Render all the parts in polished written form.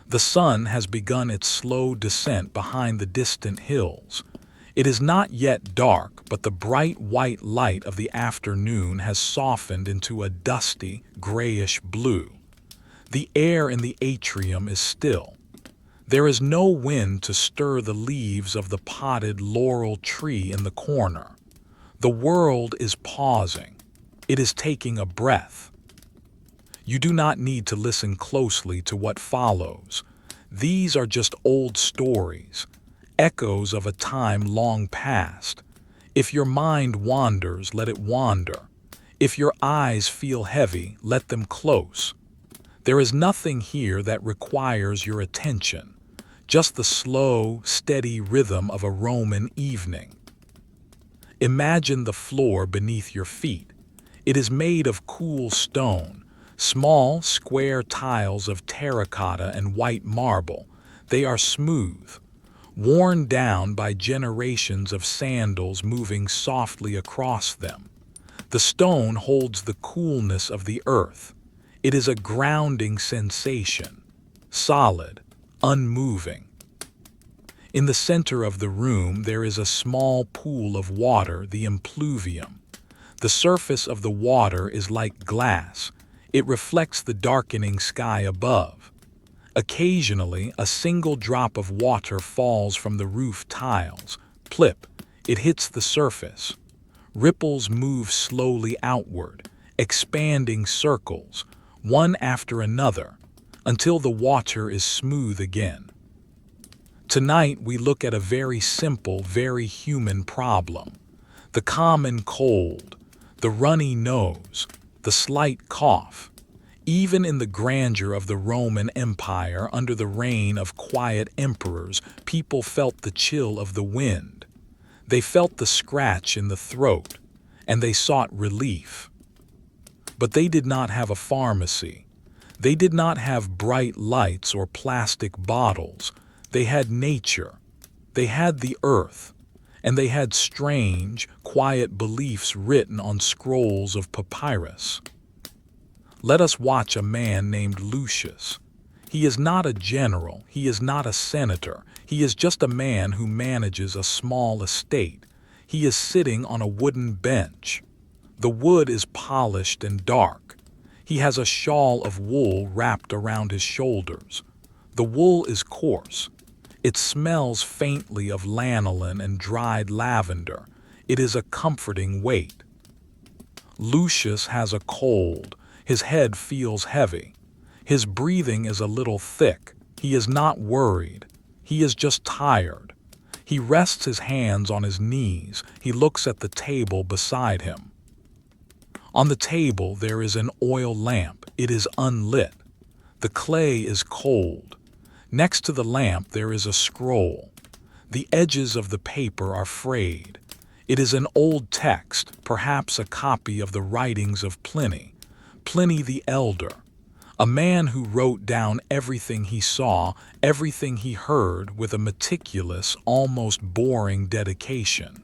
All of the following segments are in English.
The sun has begun its slow descent behind the distant hills. It is not yet dark, but the bright white light of the afternoon has softened into a dusty, grayish blue. The air in the atrium is still. There is no wind to stir the leaves of the potted laurel tree in the corner. The world is pausing. It is taking a breath. You do not need to listen closely to what follows. These are just old stories, echoes of a time long past. If your mind wanders, let it wander. If your eyes feel heavy, let them close. There is nothing here that requires your attention, just the slow, steady rhythm of a Roman evening. Imagine the floor beneath your feet. It is made of cool stone, small, square tiles of terracotta and white marble. They are smooth, worn down by generations of sandals moving softly across them. The stone holds the coolness of the earth. It is a grounding sensation, solid, unmoving. In the center of the room there is a small pool of water, the impluvium. The surface of the water is like glass. It reflects the darkening sky above. Occasionally, a single drop of water falls from the roof tiles. Plip, it hits the surface. Ripples move slowly outward, expanding circles, one after another, until the water is smooth again. Tonight we look at a very simple, very human problem. The common cold, the runny nose, the slight cough. Even in the grandeur of the Roman Empire, under the reign of quiet emperors, people felt the chill of the wind. They felt the scratch in the throat, and they sought relief. But they did not have a pharmacy. They did not have bright lights or plastic bottles. They had nature. They had the earth. And they had strange, quiet beliefs written on scrolls of papyrus. Let us watch a man named Lucius. He is not a general. He is not a senator. He is just a man who manages a small estate. He is sitting on a wooden bench. The wood is polished and dark. He has a shawl of wool wrapped around his shoulders. The wool is coarse. It smells faintly of lanolin and dried lavender. It is a comforting weight. Lucius has a cold. His head feels heavy. His breathing is a little thick. He is not worried. He is just tired. He rests his hands on his knees. He looks at the table beside him. On the table there is an oil lamp. It is unlit. The clay is cold. Next to the lamp there is a scroll. The edges of the paper are frayed. It is an old text, perhaps a copy of the writings of Pliny. Pliny the Elder, a man who wrote down everything he saw, everything he heard with a meticulous, almost boring dedication.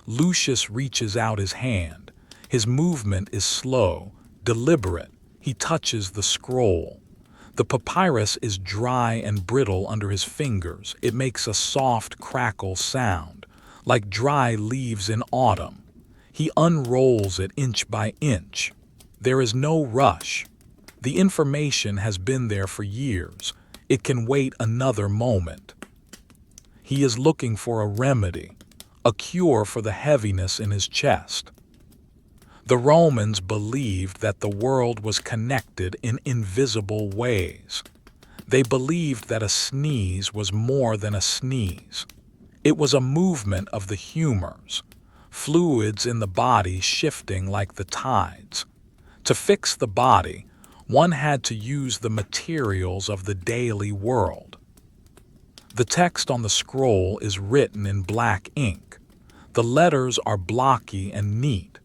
Lucius reaches out his hand. His movement is slow, deliberate. He touches the scroll. The papyrus is dry and brittle under his fingers. It makes a soft crackle sound, like dry leaves in autumn. He unrolls it inch by inch. There is no rush. The information has been there for years. It can wait another moment. He is looking for a remedy, a cure for the heaviness in his chest. The Romans believed that the world was connected in invisible ways. They believed that a sneeze was more than a sneeze. It was a movement of the humors, fluids in the body shifting like the tides. To fix the body, one had to use the materials of the daily world. The text on the scroll is written in black ink. The letters are blocky and neat.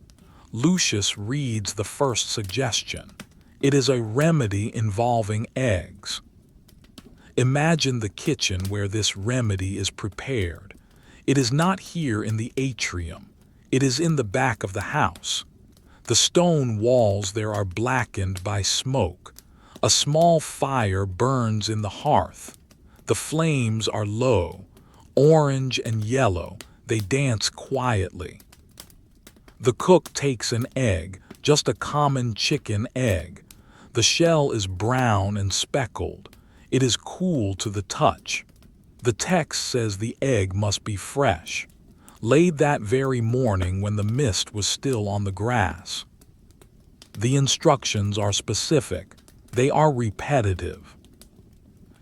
Lucius reads the first suggestion. It is a remedy involving eggs. Imagine the kitchen where this remedy is prepared. It is not here in the atrium. It is in the back of the house. The stone walls there are blackened by smoke. A small fire burns in the hearth. The flames are low, orange and yellow. They dance quietly. The cook takes an egg, just a common chicken egg. The shell is brown and speckled. It is cool to the touch. The text says the egg must be fresh, laid that very morning when the mist was still on the grass. The instructions are specific. They are repetitive.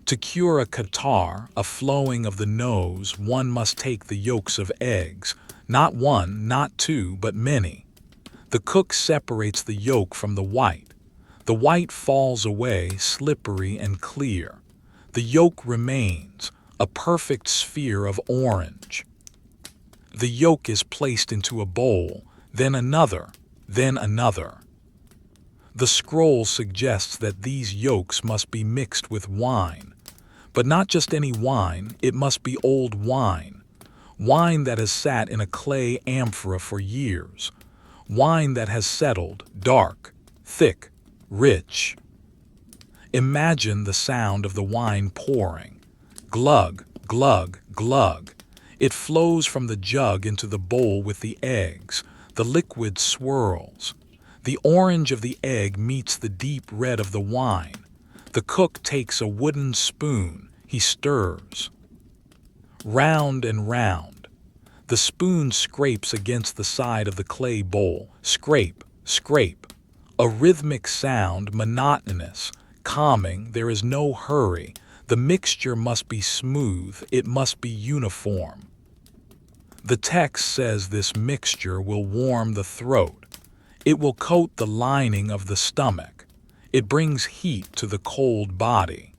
To cure a catarrh, a flowing of the nose, one must take the yolks of eggs, not one, not two, but many. The cook separates the yolk from the white. The white falls away, slippery and clear. The yolk remains, a perfect sphere of orange. The yolk is placed into a bowl, then another, then another. The scroll suggests that these yolks must be mixed with wine. But not just any wine, it must be old wine. Wine that has sat in a clay amphora for years. Wine that has settled, dark, thick, rich. Imagine the sound of the wine pouring. Glug, glug, glug. It flows from the jug into the bowl with the eggs. The liquid swirls. The orange of the egg meets the deep red of the wine. The cook takes a wooden spoon. He stirs. Round and round. The spoon scrapes against the side of the clay bowl. Scrape, scrape. A rhythmic sound, monotonous, calming. There is no hurry. The mixture must be smooth. It must be uniform. The text says this mixture will warm the throat. It will coat the lining of the stomach. It brings heat to the cold body.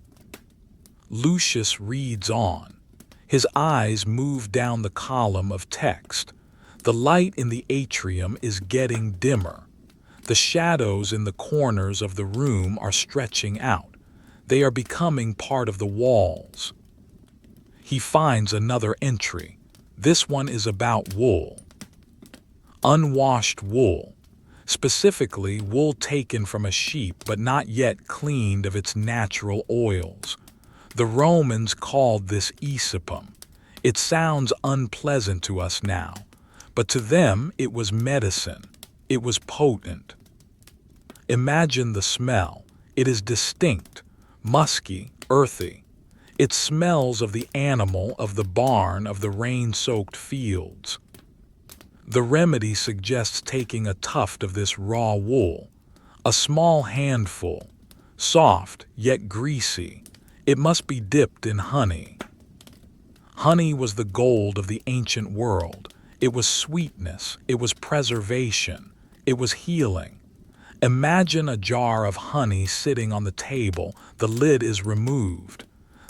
Lucius reads on. His eyes move down the column of text. The light in the atrium is getting dimmer. The shadows in the corners of the room are stretching out. They are becoming part of the walls. He finds another entry. This one is about wool. Unwashed wool. Specifically, wool taken from a sheep but not yet cleaned of its natural oils. The Romans called this aesopum. It sounds unpleasant to us now, but to them it was medicine. It was potent. Imagine the smell. It is distinct, musky, earthy. It smells of the animal, of the barn, of the rain-soaked fields. The remedy suggests taking a tuft of this raw wool, a small handful, soft yet greasy. It must be dipped in honey. Honey was the gold of the ancient world. It was sweetness. It was preservation. It was healing. Imagine a jar of honey sitting on the table. The lid is removed.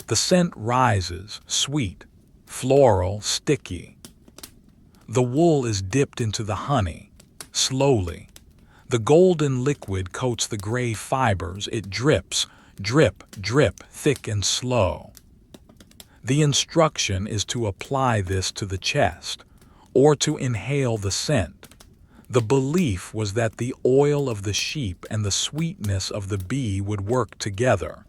The scent rises, sweet, floral, sticky. The wool is dipped into the honey, slowly. The golden liquid coats the gray fibers. It drips, drip, drip, thick and slow. The instruction is to apply this to the chest, or to inhale the scent. The belief was that the oil of the sheep and the sweetness of the bee would work together.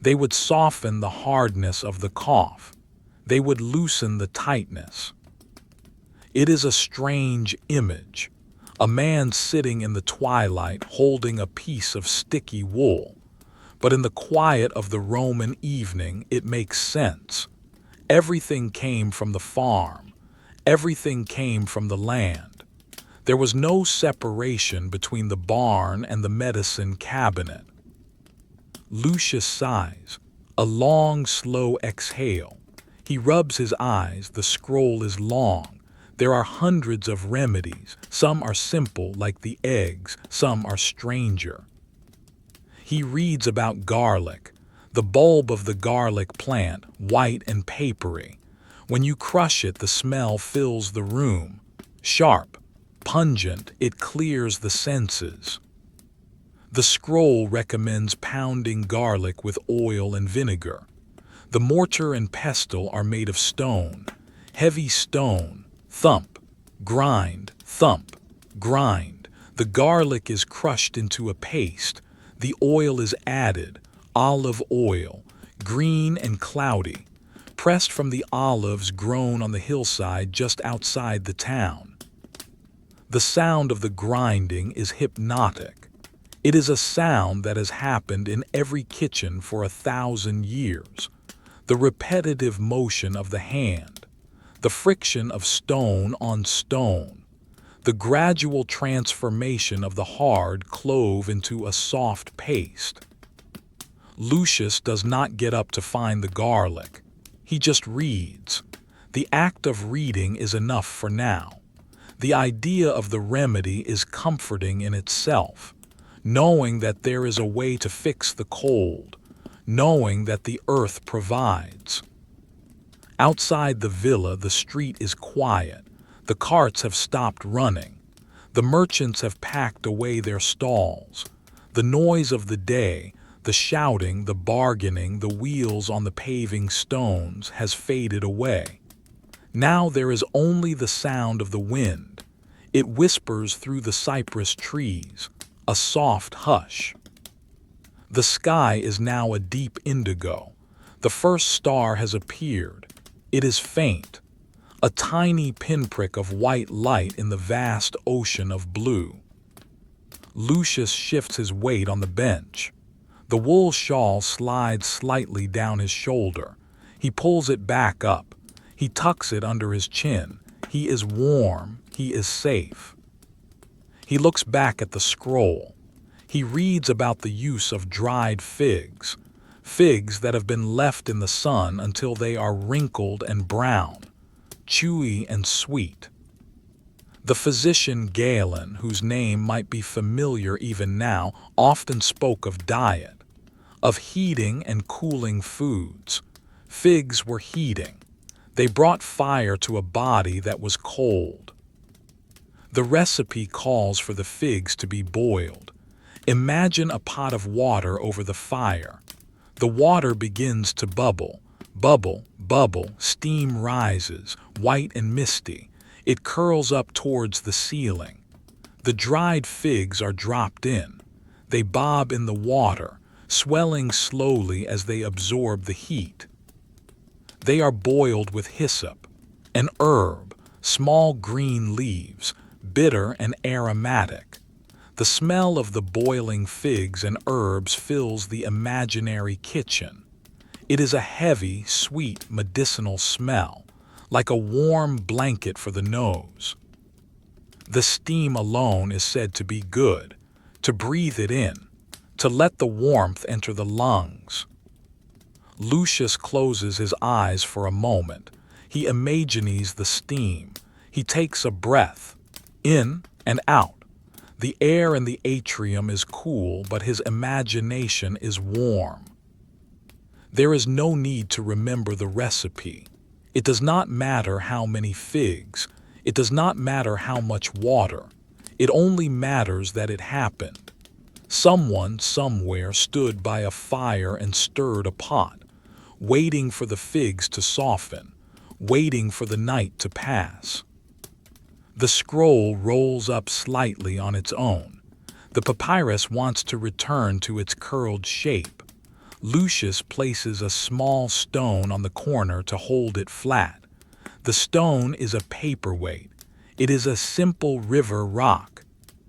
They would soften the hardness of the cough. They would loosen the tightness. It is a strange image. A man sitting in the twilight holding a piece of sticky wool. But in the quiet of the Roman evening, it makes sense. Everything came from the farm. Everything came from the land. There was no separation between the barn and the medicine cabinet. Lucius sighs, a long, slow exhale. He rubs his eyes. The scroll is long. There are hundreds of remedies. Some are simple, like the eggs. Some are stranger. He reads about garlic. The bulb of the garlic plant, white and papery. When you crush it, the smell fills the room. Sharp, pungent, it clears the senses. The scroll recommends pounding garlic with oil and vinegar. The mortar and pestle are made of stone, heavy stone. Thump, grind, thump, grind. The garlic is crushed into a paste. The oil is added. olive oil, green and cloudy, pressed from the olives grown on the hillside just outside the town. The sound of the grinding is hypnotic. It is a sound that has happened in every kitchen for 1,000 years. The repetitive motion of the hand, the friction of stone on stone, the gradual transformation of the hard clove into a soft paste. Lucius does not get up to find the garlic. He just reads. The act of reading is enough for now. The idea of the remedy is comforting in itself, knowing that there is a way to fix the cold, knowing that the earth provides. Outside the villa, the street is quiet. The carts have stopped running. The merchants have packed away their stalls. The noise of the day, the shouting, the bargaining, the wheels on the paving stones has faded away. Now there is only the sound of the wind. It whispers through the cypress trees, a soft hush. The sky is now a deep indigo. The first star has appeared. It is faint, a tiny pinprick of white light in the vast ocean of blue. Lucius shifts his weight on the bench. The wool shawl slides slightly down his shoulder. He pulls it back up. He tucks it under his chin. He is warm. He is safe. He looks back at the scroll. He reads about the use of dried figs, figs that have been left in the sun until they are wrinkled and brown, chewy and sweet. The physician Galen, whose name might be familiar even now, often spoke of diet, of heating and cooling foods. Figs were heating. They brought fire to a body that was cold. The recipe calls for the figs to be boiled. Imagine a pot of water over the fire. The water begins to bubble. Bubble, bubble, steam rises, white and misty. It curls up towards the ceiling. The dried figs are dropped in. They bob in the water, swelling slowly as they absorb the heat. They are boiled with hyssop, an herb, small green leaves, bitter and aromatic. The smell of the boiling figs and herbs fills the imaginary kitchen. It is a heavy, sweet, medicinal smell, like a warm blanket for the nose. The steam alone is said to be good, to breathe it in, to let the warmth enter the lungs. Lucius closes his eyes for a moment. He imagines the steam. He takes a breath, in and out. The air in the atrium is cool, but his imagination is warm. There is no need to remember the recipe. It does not matter how many figs. It does not matter how much water. It only matters that it happened. Someone somewhere stood by a fire and stirred a pot, waiting for the figs to soften, waiting for the night to pass. The scroll rolls up slightly on its own. The papyrus wants to return to its curled shape. Lucius places a small stone on the corner to hold it flat. The stone is a paperweight. It is a simple river rock,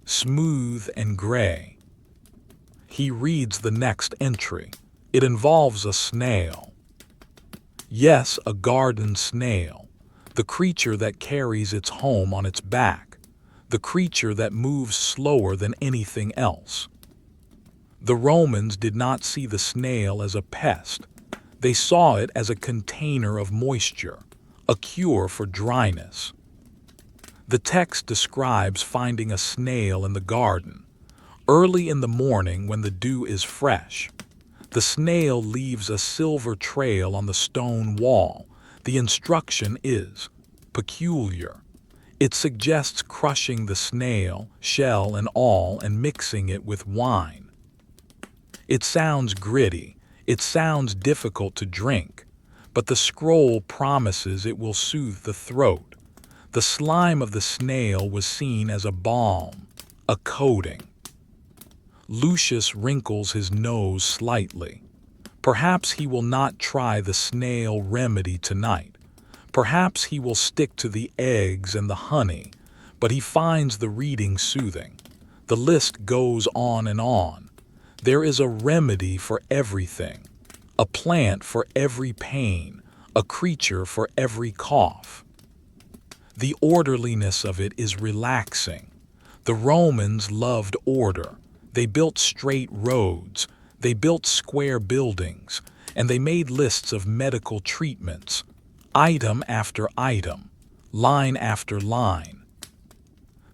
smooth and gray. He reads the next entry. It involves a snail. Yes, a garden snail. The creature that carries its home on its back, the creature that moves slower than anything else. The Romans did not see the snail as a pest. They saw it as a container of moisture, a cure for dryness. The text describes finding a snail in the garden. Early in the morning when the dew is fresh, the snail leaves a silver trail on the stone wall. The instruction is peculiar. It suggests crushing the snail, shell and all, and mixing it with wine. It sounds gritty. It sounds difficult to drink, but the scroll promises it will soothe the throat. The slime of the snail was seen as a balm, a coating. Lucius wrinkles his nose slightly. Perhaps he will not try the snail remedy tonight. Perhaps he will stick to the eggs and the honey, but he finds the reading soothing. The list goes on and on. There is a remedy for everything, a plant for every pain, a creature for every cough. The orderliness of it is relaxing. The Romans loved order. They built straight roads, they built square buildings, and they made lists of medical treatments, item after item, line after line.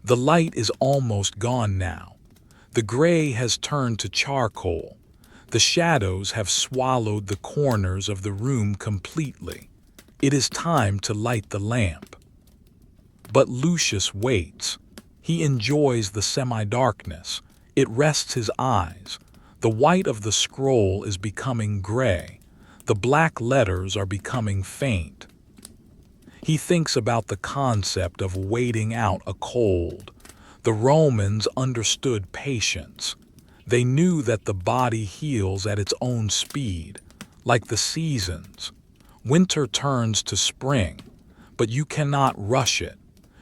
The light is almost gone now. The gray has turned to charcoal. The shadows have swallowed the corners of the room completely. It is time to light the lamp. But Lucius waits. He enjoys the semi-darkness. It rests his eyes. The white of the scroll is becoming gray. The black letters are becoming faint. He thinks about the concept of waiting out a cold. The Romans understood patience. They knew that the body heals at its own speed, like the seasons. Winter turns to spring, but you cannot rush it.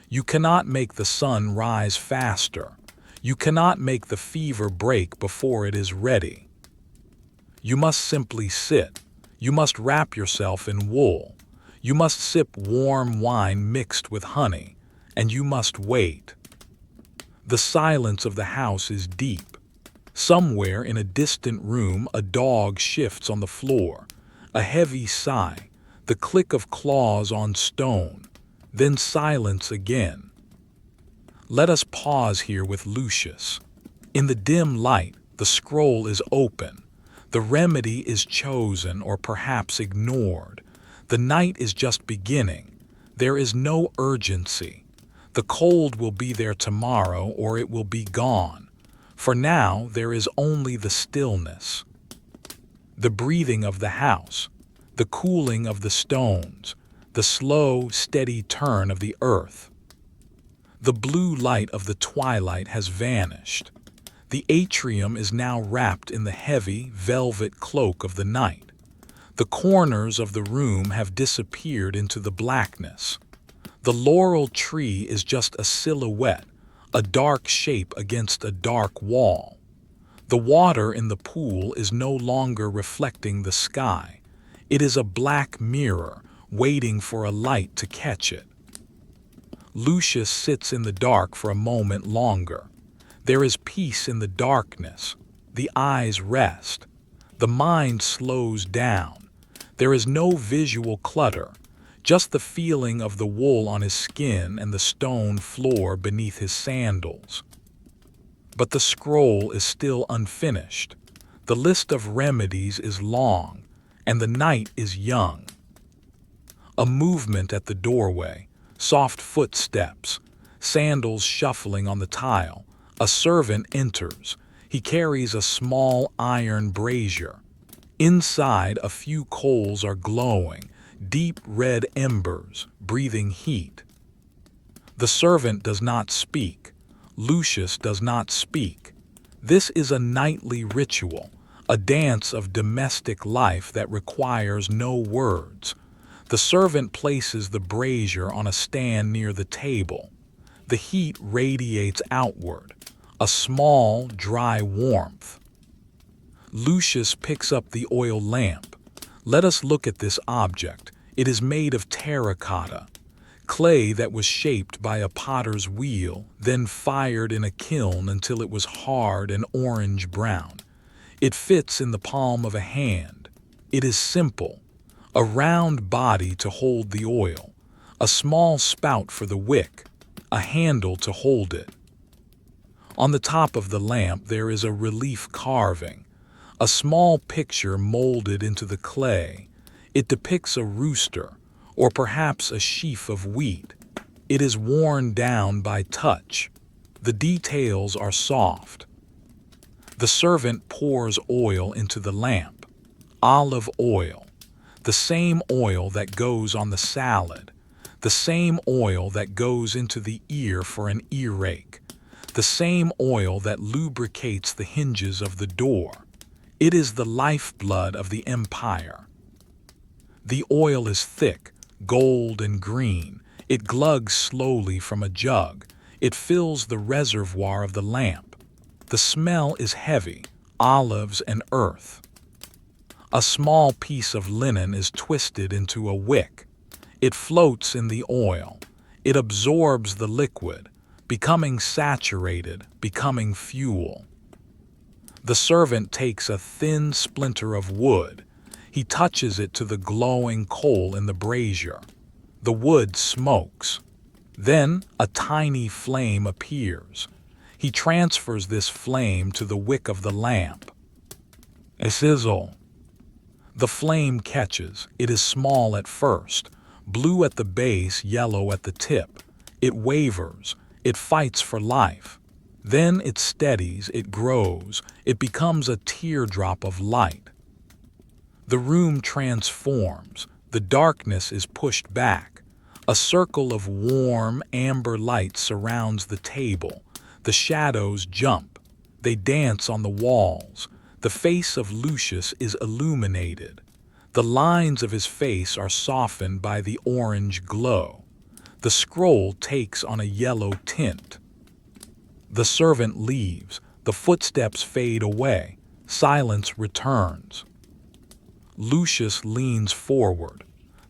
You cannot make the sun rise faster. You cannot make the fever break before it is ready. You must simply sit. You must wrap yourself in wool. You must sip warm wine mixed with honey, and you must wait. The silence of the house is deep. Somewhere in a distant room, a dog shifts on the floor. A heavy sigh, the click of claws on stone, then silence again. Let us pause here with Lucius. In the dim light, the scroll is open. The remedy is chosen or perhaps ignored. The night is just beginning. There is no urgency. The cold will be there tomorrow or it will be gone. For now, there is only the stillness. The breathing of the house, the cooling of the stones, the slow, steady turn of the earth. The blue light of the twilight has vanished. The atrium is now wrapped in the heavy, velvet cloak of the night. The corners of the room have disappeared into the blackness. The laurel tree is just a silhouette, a dark shape against a dark wall. The water in the pool is no longer reflecting the sky. It is a black mirror, waiting for a light to catch it. Lucius sits in the dark for a moment longer. There is peace in the darkness. The eyes rest. The mind slows down. There is no visual clutter, just the feeling of the wool on his skin and the stone floor beneath his sandals. But the scroll is still unfinished. The list of remedies is long, and the night is young. A movement at the doorway, soft footsteps, sandals shuffling on the tile. A servant enters. He carries a small iron brazier. Inside, a few coals are glowing, deep red embers, breathing heat. The servant does not speak. Lucius does not speak. This is a nightly ritual, a dance of domestic life that requires no words. The servant places the brazier on a stand near the table. The heat radiates outward, a small, dry warmth. Lucius picks up the oil lamp. Let us look at this object. It is made of terracotta, clay that was shaped by a potter's wheel, then fired in a kiln until it was hard and orange-brown. It fits in the palm of a hand. It is simple. A round body to hold the oil, a small spout for the wick, a handle to hold it. On the top of the lamp there is a relief carving, a small picture molded into the clay. It depicts a rooster, or perhaps a sheaf of wheat. It is worn down by touch. The details are soft. The servant pours oil into the lamp. Olive oil. The same oil that goes on the salad. The same oil that goes into the ear for an earache. The same oil that lubricates the hinges of the door. It is the lifeblood of the empire. The oil is thick, gold and green. It glugs slowly from a jug. It fills the reservoir of the lamp. The smell is heavy, olives and earth. A small piece of linen is twisted into a wick. It floats in the oil. It absorbs the liquid, becoming saturated, becoming fuel. The servant takes a thin splinter of wood. He touches it to the glowing coal in the brazier. The wood smokes. Then a tiny flame appears. He transfers this flame to the wick of the lamp. A sizzle. The flame catches. It is small at first, blue at the base, yellow at the tip. It wavers. It fights for life. Then it steadies, it grows, it becomes a teardrop of light. The room transforms. The darkness is pushed back. A circle of warm, amber light surrounds the table. The shadows jump. They dance on the walls. The face of Lucius is illuminated. The lines of his face are softened by the orange glow. The scroll takes on a yellow tint. The servant leaves. The footsteps fade away. Silence returns. Lucius leans forward.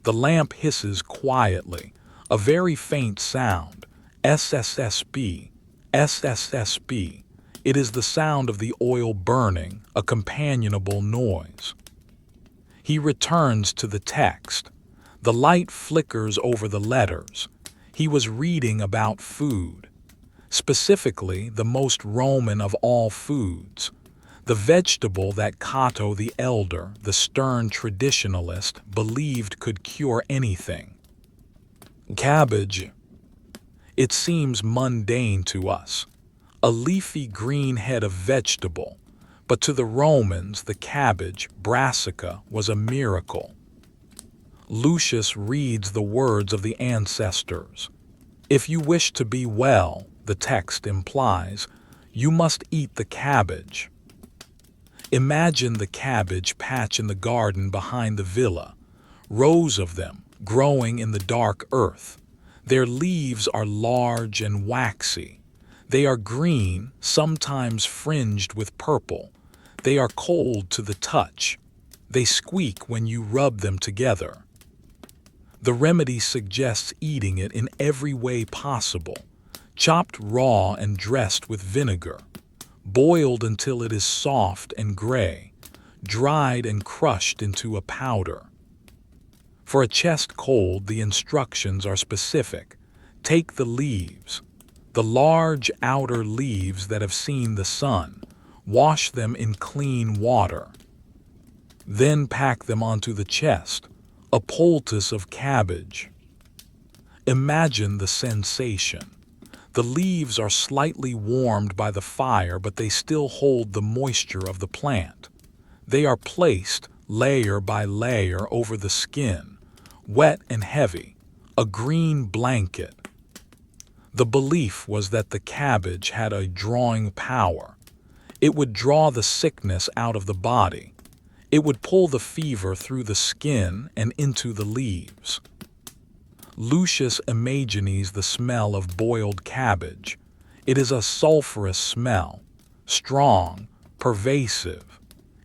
The lamp hisses quietly. A very faint sound. SSSB. SSSB. It is the sound of the oil burning, a companionable noise. He returns to the text. The light flickers over the letters. He was reading about food. Specifically, the most Roman of all foods. The vegetable that Cato the Elder, the stern traditionalist, believed could cure anything. Cabbage. It seems mundane to us. A leafy green head of vegetable, but to the Romans the cabbage, brassica, was a miracle. Lucius reads the words of the ancestors. If you wish to be well, the text implies, you must eat the cabbage. Imagine the cabbage patch in the garden behind the villa, rows of them growing in the dark earth. Their leaves are large and waxy. They are green, sometimes fringed with purple. They are cold to the touch. They squeak when you rub them together. The remedy suggests eating it in every way possible, chopped raw and dressed with vinegar, boiled until it is soft and gray, dried and crushed into a powder. For a chest cold, the instructions are specific. Take the leaves, the large outer leaves that have seen the sun, wash them in clean water. Then pack them onto the chest, a poultice of cabbage. Imagine the sensation. The leaves are slightly warmed by the fire, but they still hold the moisture of the plant. They are placed layer by layer over the skin, wet and heavy, a green blanket. The belief was that the cabbage had a drawing power. It would draw the sickness out of the body. It would pull the fever through the skin and into the leaves. Lucius imagines the smell of boiled cabbage. It is a sulphurous smell, strong, pervasive.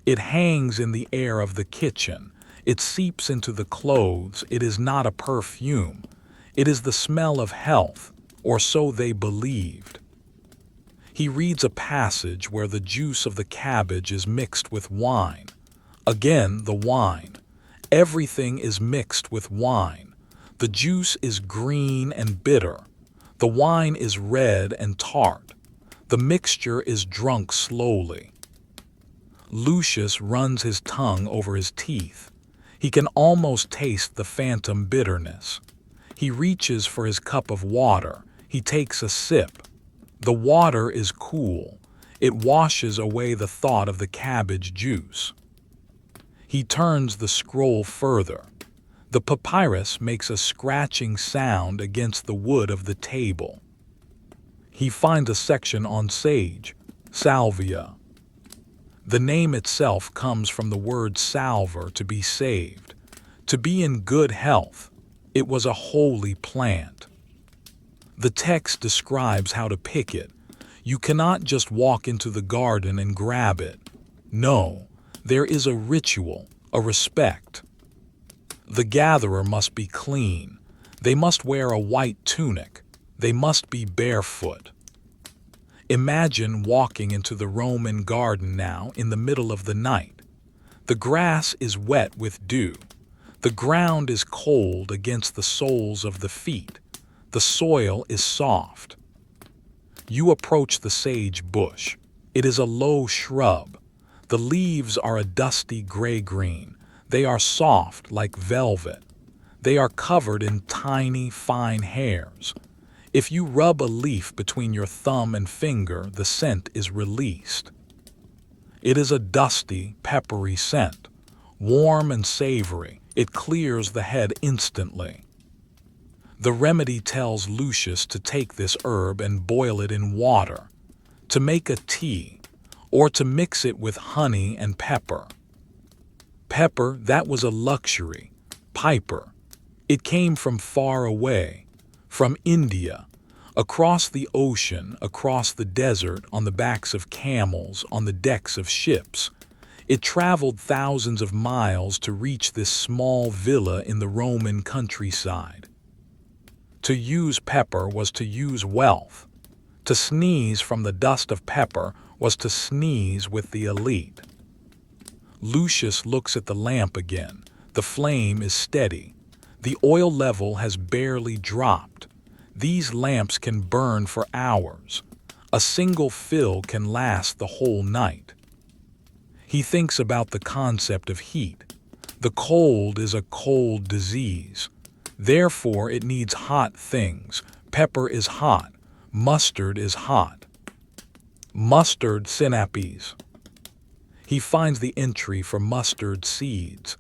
It hangs in the air of the kitchen. It seeps into the clothes. It is not a perfume. It is the smell of health, or so they believed. He reads a passage where the juice of the cabbage is mixed with wine. Again, the wine. Everything is mixed with wine. The juice is green and bitter. The wine is red and tart. The mixture is drunk slowly. Lucius runs his tongue over his teeth. He can almost taste the phantom bitterness. He reaches for his cup of water. He takes a sip. The water is cool. It washes away the thought of the cabbage juice. He turns the scroll further. The papyrus makes a scratching sound against the wood of the table. He finds a section on sage, salvia. The name itself comes from the word salver, to be saved, to be in good health. It was a holy plant. The text describes how to pick it. You cannot just walk into the garden and grab it. No, there is a ritual, a respect. The gatherer must be clean. They must wear a white tunic. They must be barefoot. Imagine walking into the Roman garden now in the middle of the night. The grass is wet with dew. The ground is cold against the soles of the feet. The soil is soft. You approach the sage bush. It is a low shrub. The leaves are a dusty gray-green. They are soft like velvet. They are covered in tiny, fine hairs. If you rub a leaf between your thumb and finger, the scent is released. It is a dusty, peppery scent, warm and savory. It clears the head instantly. The remedy tells Lucius to take this herb and boil it in water, to make a tea, or to mix it with honey and pepper. Pepper, that was a luxury. Piper. It came from far away, from India, across the ocean, across the desert, on the backs of camels, on the decks of ships. It traveled thousands of miles to reach this small villa in the Roman countryside. To use pepper was to use wealth. To sneeze from the dust of pepper was to sneeze with the elite. Lucius looks at the lamp again. The flame is steady. The oil level has barely dropped. These lamps can burn for hours. A single fill can last the whole night. He thinks about the concept of heat. The cold is a cold disease. Therefore, it needs hot things. Pepper is hot. Mustard is hot. Mustard synapes. He finds the entry for mustard seeds.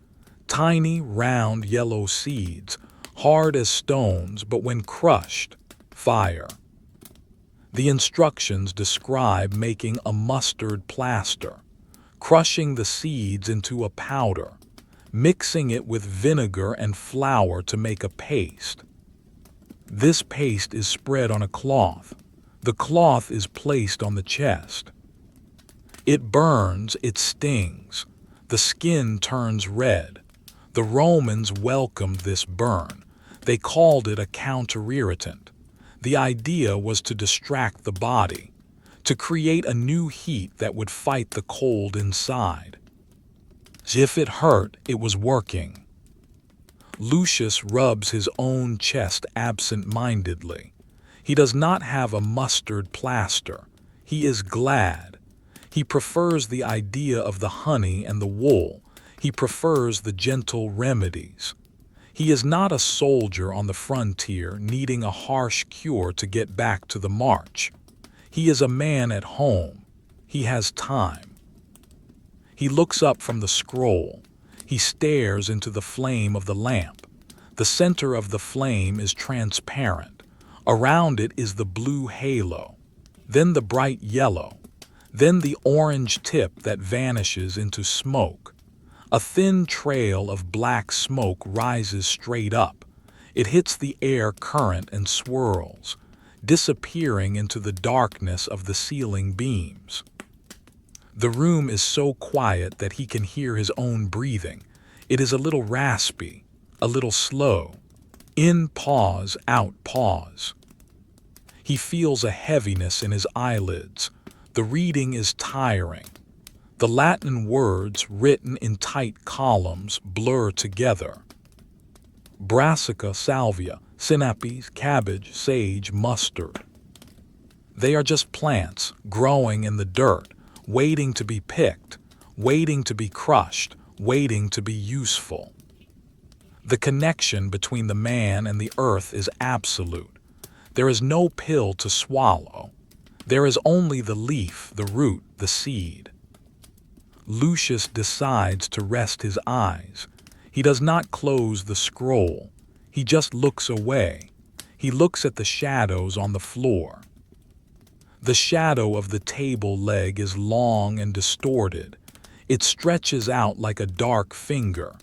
Tiny, round, yellow seeds, hard as stones, but when crushed, fire. The instructions describe making a mustard plaster, crushing the seeds into a powder, mixing it with vinegar and flour to make a paste. This paste is spread on a cloth. The cloth is placed on the chest. It burns, it stings. The skin turns red. The Romans welcomed this burn. They called it a counterirritant. The idea was to distract the body, to create a new heat that would fight the cold inside. If it hurt, it was working. Lucius rubs his own chest absent-mindedly. He does not have a mustard plaster. He is glad. He prefers the idea of the honey and the wool. He prefers the gentle remedies. He is not a soldier on the frontier needing a harsh cure to get back to the march. He is a man at home. He has time. He looks up from the scroll. He stares into the flame of the lamp. The center of the flame is transparent. Around it is the blue halo, then the bright yellow, then the orange tip that vanishes into smoke. A thin trail of black smoke rises straight up. It hits the air current and swirls, disappearing into the darkness of the ceiling beams. The room is so quiet that he can hear his own breathing. It is a little raspy, a little slow. In pause, out pause. He feels a heaviness in his eyelids. The reading is tiring. The Latin words written in tight columns blur together. Brassica, salvia, synapes, cabbage, sage, mustard. They are just plants growing in the dirt, waiting to be picked, waiting to be crushed, waiting to be useful. The connection between the man and the earth is absolute. There is no pill to swallow. There is only the leaf, the root, the seed. Lucius decides to rest his eyes. He does not close the scroll. He just looks away. He looks at the shadows on the floor. The shadow of the table leg is long and distorted. It stretches out like a dark finger.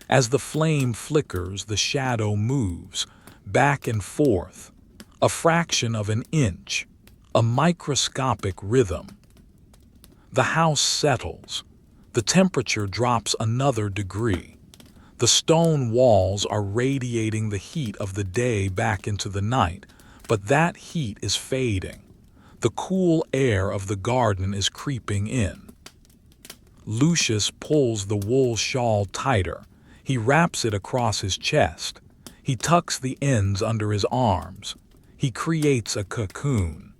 As the flame flickers, the shadow moves, back and forth, a fraction of an inch, a microscopic rhythm. The house settles. The temperature drops another degree. The stone walls are radiating the heat of the day back into the night, but that heat is fading. The cool air of the garden is creeping in. Lucius pulls the wool shawl tighter. He wraps it across his chest. He tucks the ends under his arms. He creates a cocoon.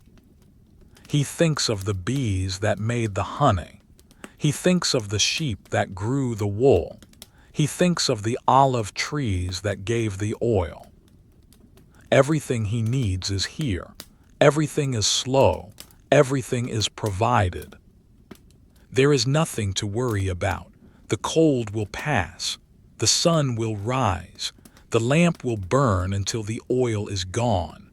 He thinks of the bees that made the honey. He thinks of the sheep that grew the wool. He thinks of the olive trees that gave the oil. Everything he needs is here. Everything is slow. Everything is provided. There is nothing to worry about. The cold will pass. The sun will rise. The lamp will burn until the oil is gone.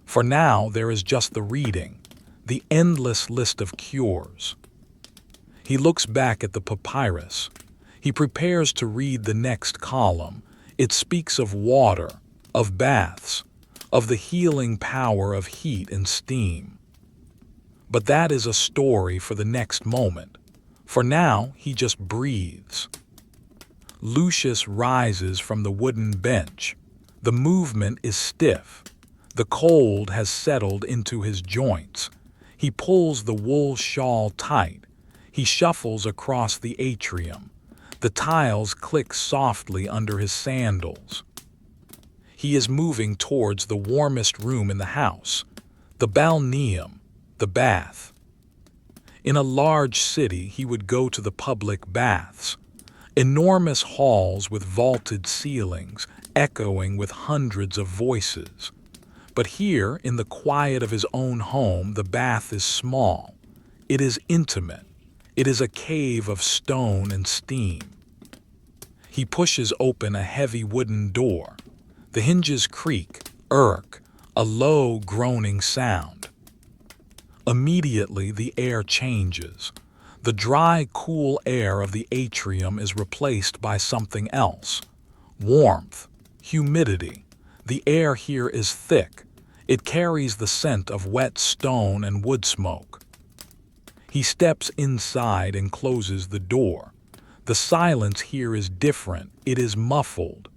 For now, there is just the reading, the endless list of cures. He looks back at the papyrus. He prepares to read the next column. It speaks of water, of baths, of the healing power of heat and steam. But that is a story for the next moment. For now, he just breathes. Lucius rises from the wooden bench. The movement is stiff. The cold has settled into his joints. He pulls the wool shawl tight. He shuffles across the atrium. The tiles click softly under his sandals. He is moving towards the warmest room in the house, the balneum, the bath. In a large city, he would go to the public baths, enormous halls with vaulted ceilings, echoing with hundreds of voices. But here, in the quiet of his own home, the bath is small. It is intimate. It is a cave of stone and steam. He pushes open a heavy wooden door. The hinges creak, irk, a low groaning sound. Immediately, the air changes. The dry, cool air of the atrium is replaced by something else. Warmth, humidity. The air here is thick. It carries the scent of wet stone and wood smoke. He steps inside and closes the door. The silence here is different. It is muffled.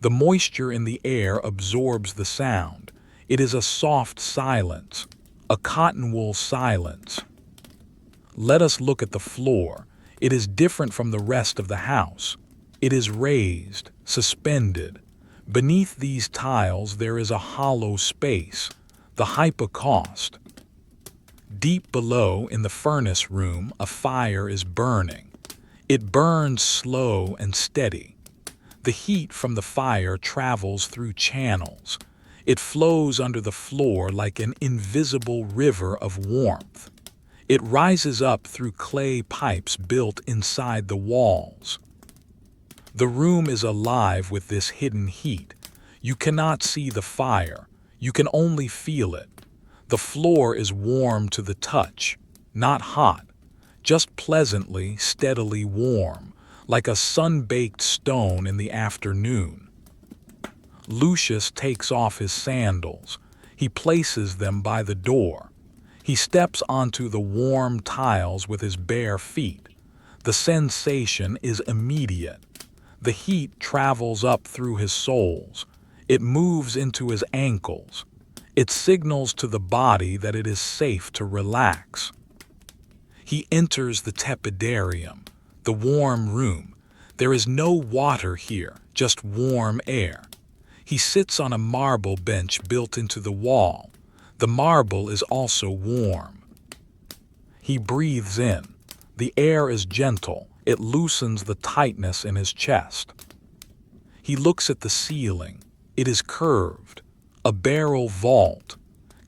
The moisture in the air absorbs the sound. It is a soft silence, a cotton wool silence. Let us look at the floor. It is different from the rest of the house. It is raised, suspended. Beneath these tiles there is a hollow space, the hypocaust. Deep below, in the furnace room, a fire is burning. It burns slow and steady. The heat from the fire travels through channels. It flows under the floor like an invisible river of warmth. It rises up through clay pipes built inside the walls. The room is alive with this hidden heat. You cannot see the fire. You can only feel it. The floor is warm to the touch, not hot, just pleasantly, steadily warm, like a sun-baked stone in the afternoon. Lucius takes off his sandals. He places them by the door. He steps onto the warm tiles with his bare feet. The sensation is immediate. The heat travels up through his soles. It moves into his ankles. It signals to the body that it is safe to relax. He enters the tepidarium, the warm room. There is no water here, just warm air. He sits on a marble bench built into the wall. The marble is also warm. He breathes in. The air is gentle. It loosens the tightness in his chest. He looks at the ceiling. It is curved, a barrel vault.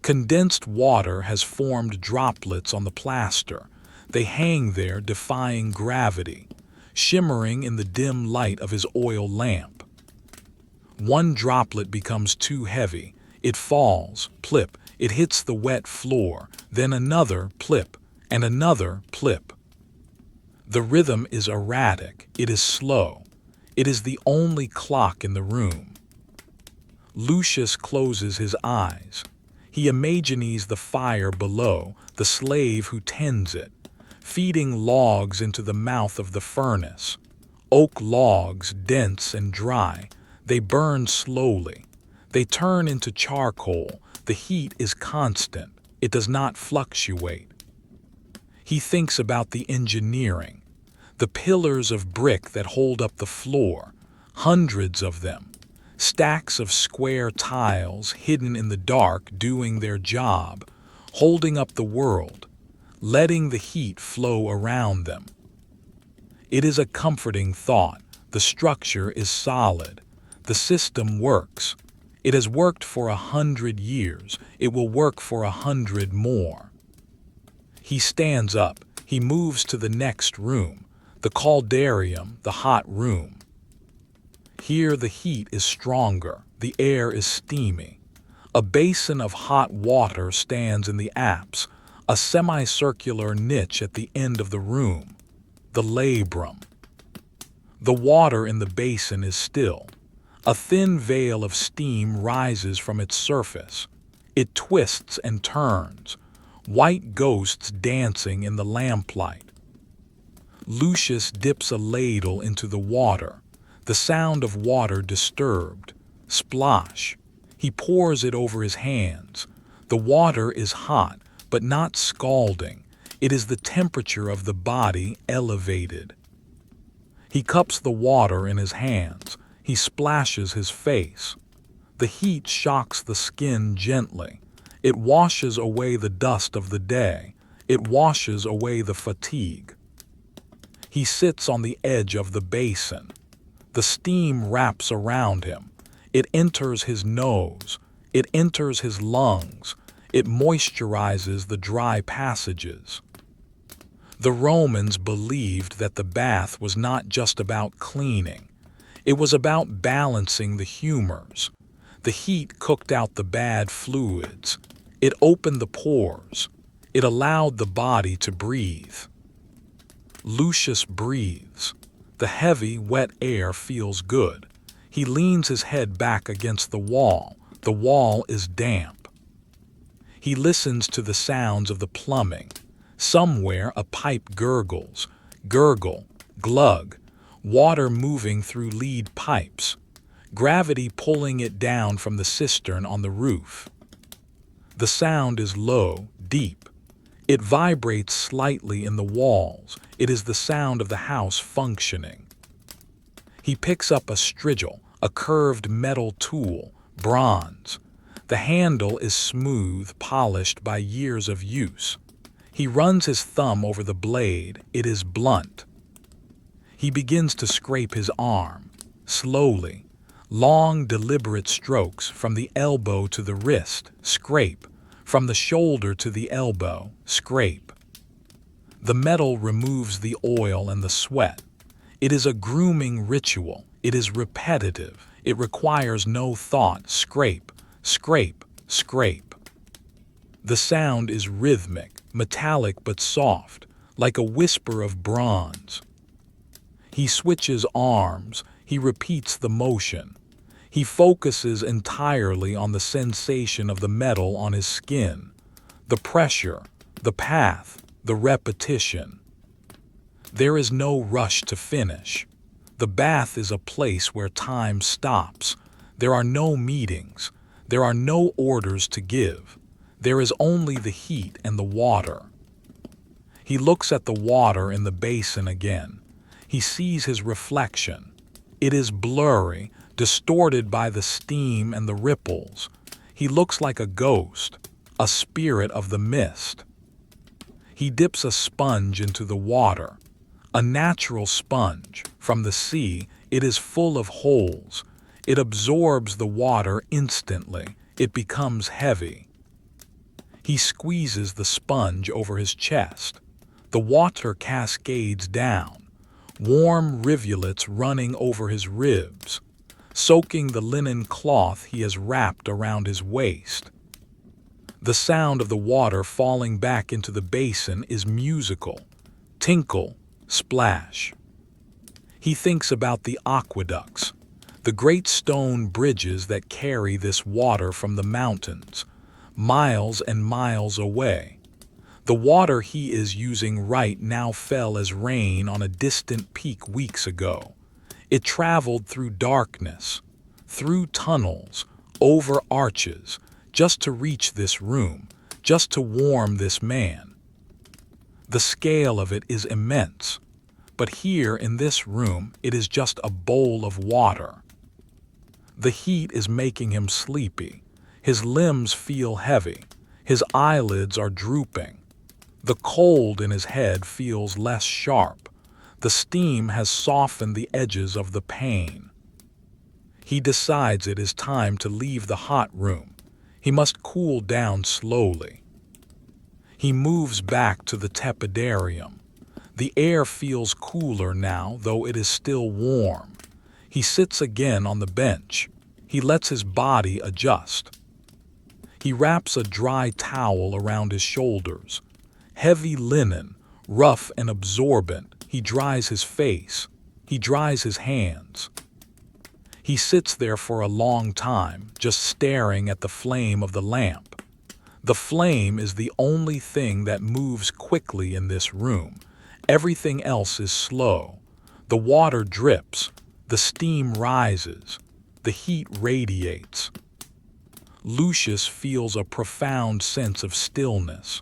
Condensed water has formed droplets on the plaster. They hang there, defying gravity, shimmering in the dim light of his oil lamp. One droplet becomes too heavy. It falls, plip. It hits the wet floor. Then another, plip, and another, plip. The rhythm is erratic, it is slow. It is the only clock in the room. Lucius closes his eyes. He imagines the fire below, the slave who tends it, feeding logs into the mouth of the furnace. Oak logs, dense and dry, they burn slowly. They turn into charcoal. The heat is constant. It does not fluctuate. He thinks about the engineering, the pillars of brick that hold up the floor, hundreds of them, stacks of square tiles hidden in the dark doing their job, holding up the world, letting the heat flow around them. It is a comforting thought. The structure is solid. The system works. It has worked for 100 years. It will work for 100 more. He stands up. He moves to the next room, the caldarium, the hot room. Here the heat is stronger. The air is steamy. A basin of hot water stands in the apse, a semicircular niche at the end of the room. The labrum. The water in the basin is still. A thin veil of steam rises from its surface. It twists and turns, white ghosts dancing in the lamplight. Lucius dips a ladle into the water, the sound of water disturbed. Splosh. He pours it over his hands. The water is hot, but not scalding. It is the temperature of the body elevated. He cups the water in his hands. He splashes his face. The heat shocks the skin gently. It washes away the dust of the day. It washes away the fatigue. He sits on the edge of the basin. The steam wraps around him. It enters his nose. It enters his lungs. It moisturizes the dry passages. The Romans believed that the bath was not just about cleaning. It was about balancing the humors. The heat cooked out the bad fluids. It opened the pores. It allowed the body to breathe. Lucius breathes. The heavy, wet air feels good. He leans his head back against the wall. The wall is damp. He listens to the sounds of the plumbing. Somewhere a pipe gurgles. Gurgle, glug, water moving through lead pipes. Gravity pulling it down from the cistern on the roof. The sound is low, deep. It vibrates slightly in the walls. It is the sound of the house functioning. He picks up a strigil, a curved metal tool, bronze. The handle is smooth, polished by years of use. He runs his thumb over the blade. It is blunt. He begins to scrape his arm, slowly. Long, deliberate strokes from the elbow to the wrist, scrape. From the shoulder to the elbow, scrape. The metal removes the oil and the sweat. It is a grooming ritual. It is repetitive. It requires no thought. Scrape, scrape, scrape. The sound is rhythmic, metallic but soft, like a whisper of bronze. He switches arms. He repeats the motion. He focuses entirely on the sensation of the metal on his skin, the pressure, the path, the repetition. There is no rush to finish. The bath is a place where time stops. There are no meetings. There are no orders to give. There is only the heat and the water. He looks at the water in the basin again. He sees his reflection. It is blurry, distorted by the steam and the ripples. He looks like a ghost, a spirit of the mist. He dips a sponge into the water, a natural sponge. From the sea, it is full of holes. It absorbs the water instantly. It becomes heavy. He squeezes the sponge over his chest. The water cascades down, warm rivulets running over his ribs, soaking the linen cloth he has wrapped around his waist. The sound of the water falling back into the basin is musical. Tinkle, splash. He thinks about the aqueducts, the great stone bridges that carry this water from the mountains, miles and miles away. The water he is using right now fell as rain on a distant peak weeks ago. It traveled through darkness, through tunnels, over arches, just to reach this room, just to warm this man. The scale of it is immense, but here in this room it is just a bowl of water. The heat is making him sleepy. His limbs feel heavy. His eyelids are drooping. The cold in his head feels less sharp. The steam has softened the edges of the pain. He decides it is time to leave the hot room. He must cool down slowly. He moves back to the tepidarium. The air feels cooler now, though it is still warm. He sits again on the bench. He lets his body adjust. He wraps a dry towel around his shoulders. Heavy linen, rough and absorbent. He dries his face. He dries his hands. He sits there for a long time, just staring at the flame of the lamp. The flame is the only thing that moves quickly in this room. Everything else is slow. The water drips. The steam rises. The heat radiates. Lucius feels a profound sense of stillness.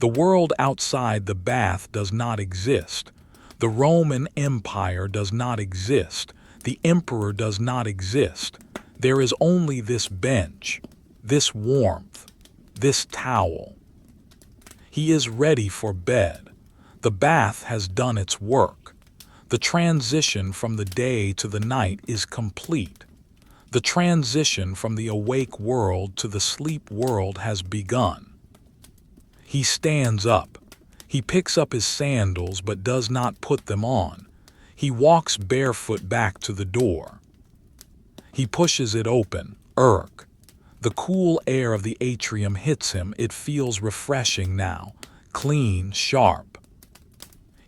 The world outside the bath does not exist. The Roman Empire does not exist. The emperor does not exist. There is only this bench, this warmth, this towel. He is ready for bed. The bath has done its work. The transition from the day to the night is complete. The transition from the awake world to the sleep world has begun. He stands up. He picks up his sandals but does not put them on. He walks barefoot back to the door. He pushes it open. Irk. The cool air of the atrium hits him. It feels refreshing now, clean, sharp.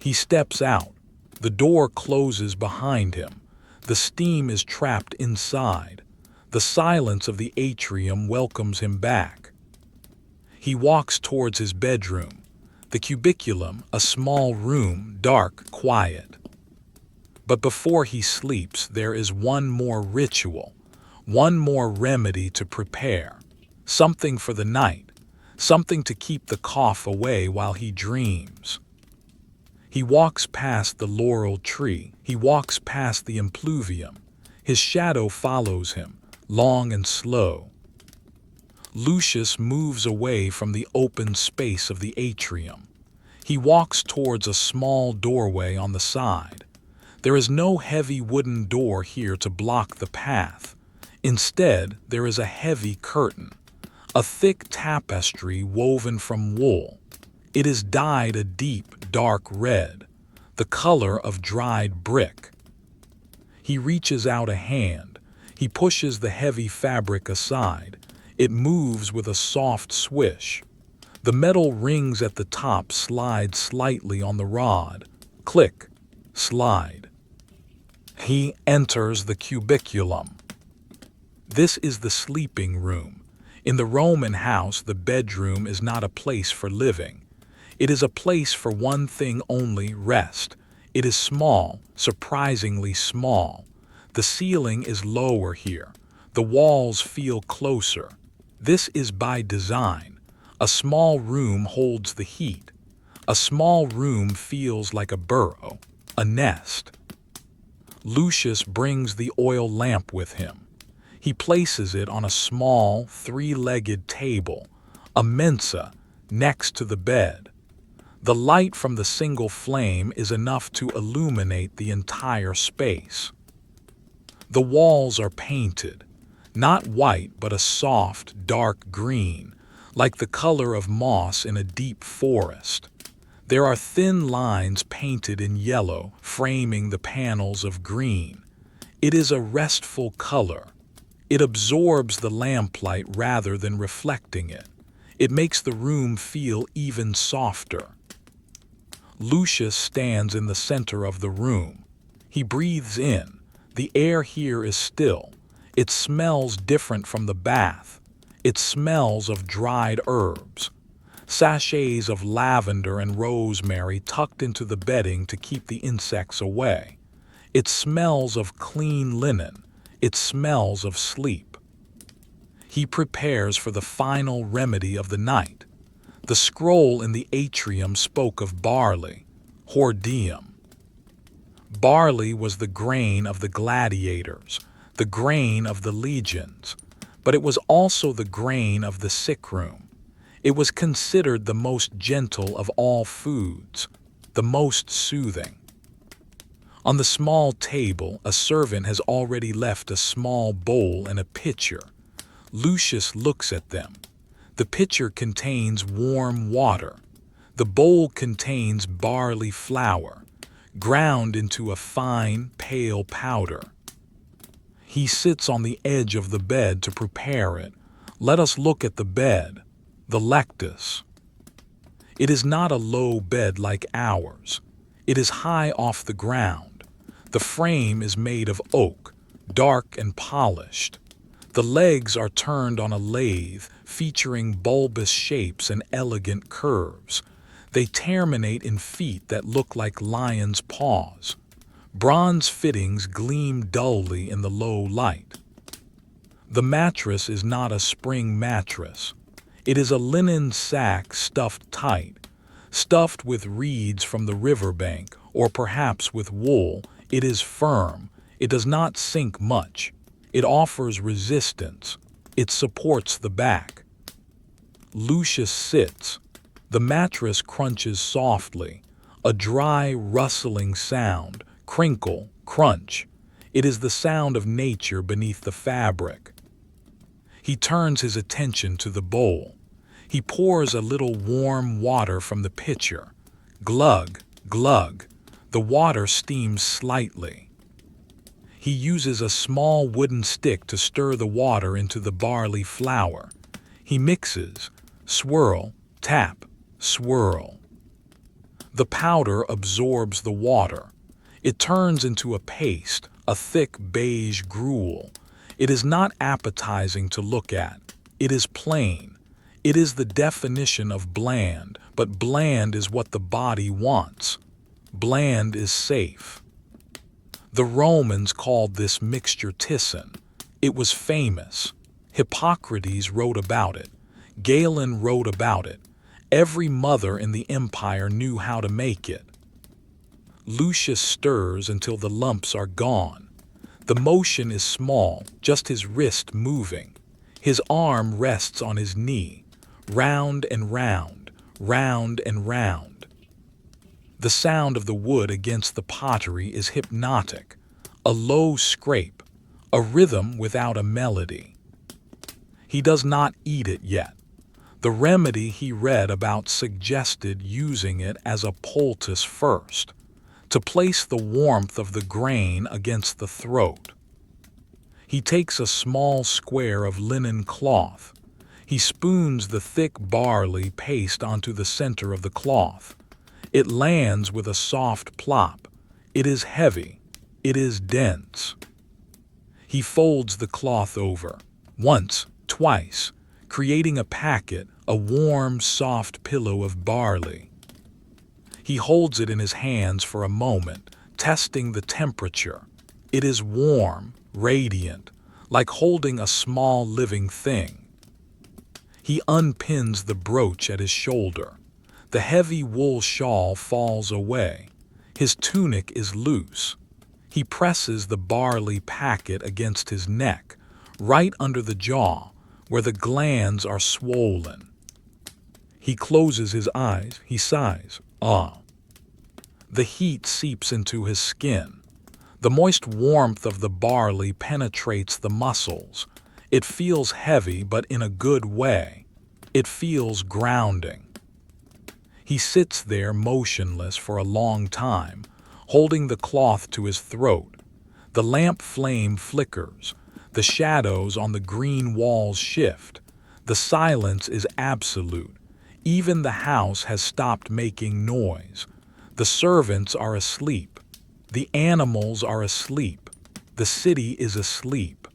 He steps out. The door closes behind him. The steam is trapped inside. The silence of the atrium welcomes him back. He walks towards his bedroom. The cubiculum, a small room, dark, quiet. But before he sleeps, there is one more ritual, one more remedy to prepare, something for the night, something to keep the cough away while he dreams. He walks past the laurel tree. He walks past the impluvium. His shadow follows him, long and slow. Lucius moves away from the open space of the atrium. He walks towards a small doorway on the side. There is no heavy wooden door here to block the path. Instead, there is a heavy curtain, a thick tapestry woven from wool. It is dyed a deep, dark red, the color of dried brick. He reaches out a hand. He pushes the heavy fabric aside. It moves with a soft swish. The metal rings at the top slide slightly on the rod. Click, slide. He enters the cubiculum. This is the sleeping room. In the Roman house, the bedroom is not a place for living. It is a place for one thing only, rest. It is small, surprisingly small. The ceiling is lower here. The walls feel closer. This is by design. A small room holds the heat. A small room feels like a burrow, a nest. Lucius brings the oil lamp with him. He places it on a small, three-legged table, a mensa, next to the bed. The light from the single flame is enough to illuminate the entire space. The walls are painted, not white but a soft, dark green, like the color of moss in a deep forest. There are thin lines painted in yellow, framing the panels of green. It is a restful color. It absorbs the lamplight rather than reflecting it. It makes the room feel even softer. Lucius stands in the center of the room. He breathes in. The air here is still. It smells different from the bath. It smells of dried herbs. Sachets of lavender and rosemary tucked into the bedding to keep the insects away. It smells of clean linen. It smells of sleep. He prepares for the final remedy of the night. The scroll in the atrium spoke of barley, hordeum. Barley was the grain of the gladiators, the grain of the legions, but it was also the grain of the sick room. It was considered the most gentle of all foods, the most soothing. On the small table, a servant has already left a small bowl and a pitcher. Lucius looks at them. The pitcher contains warm water. The bowl contains barley flour, ground into a fine, pale powder. He sits on the edge of the bed to prepare it. Let us look at the bed, the lectus. It is not a low bed like ours. It is high off the ground. The frame is made of oak, dark and polished. The legs are turned on a lathe, featuring bulbous shapes and elegant curves. They terminate in feet that look like lions' paws. Bronze fittings gleam dully in the low light. The mattress is not a spring mattress. It is a linen sack stuffed tight, stuffed with reeds from the riverbank, or perhaps with wool. It is firm. It does not sink much. It offers resistance. It supports the back. Lucius sits. The mattress crunches softly, a dry, rustling sound, crinkle, crunch. It is the sound of nature beneath the fabric. He turns his attention to the bowl. He pours a little warm water from the pitcher. Glug, glug. The water steams slightly. He uses a small wooden stick to stir the water into the barley flour. He mixes, swirl, tap, swirl. The powder absorbs the water. It turns into a paste, a thick beige gruel. It is not appetizing to look at. It is plain. It is the definition of bland, but bland is what the body wants. Bland is safe. The Romans called this mixture tisane. It was famous. Hippocrates wrote about it. Galen wrote about it. Every mother in the empire knew how to make it. Lucius stirs until the lumps are gone. The motion is small, just his wrist moving. His arm rests on his knee, round and round, round and round. The sound of the wood against the pottery is hypnotic, a low scrape, a rhythm without a melody. He does not eat it yet. The remedy he read about suggested using it as a poultice first, to place the warmth of the grain against the throat. He takes a small square of linen cloth. He spoons the thick barley paste onto the center of the cloth. It lands with a soft plop. It is heavy. It is dense. He folds the cloth over, once, twice, creating a packet, a warm, soft pillow of barley. He holds it in his hands for a moment, testing the temperature. It is warm, radiant, like holding a small living thing. He unpins the brooch at his shoulder. The heavy wool shawl falls away. His tunic is loose. He presses the barley packet against his neck, right under the jaw, where the glands are swollen. He closes his eyes. He sighs. Ah. The heat seeps into his skin. The moist warmth of the barley penetrates the muscles. It feels heavy, but in a good way. It feels grounding. He sits there motionless for a long time, holding the cloth to his throat. The lamp flame flickers. The shadows on the green walls shift. The silence is absolute. Even the house has stopped making noise. The servants are asleep. The animals are asleep. The city is asleep.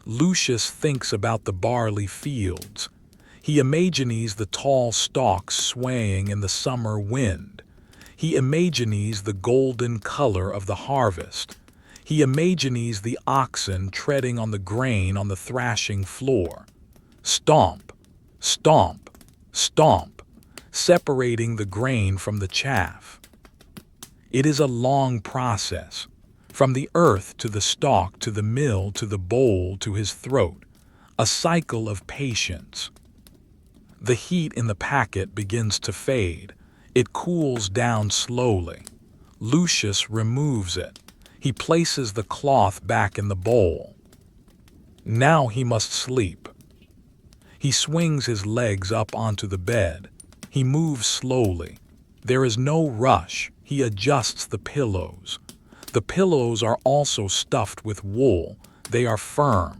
Lucius thinks about the barley fields. He imagines the tall stalks swaying in the summer wind. He imagines the golden color of the harvest. He imagines the oxen treading on the grain on the thrashing floor. Stomp, stomp, stomp, separating the grain from the chaff. It is a long process, from the earth to the stalk to the mill to the bowl to his throat, a cycle of patience. The heat in the packet begins to fade. It cools down slowly. Lucius removes it. He places the cloth back in the bowl. Now he must sleep. He swings his legs up onto the bed. He moves slowly. There is no rush. He adjusts the pillows. The pillows are also stuffed with wool. They are firm.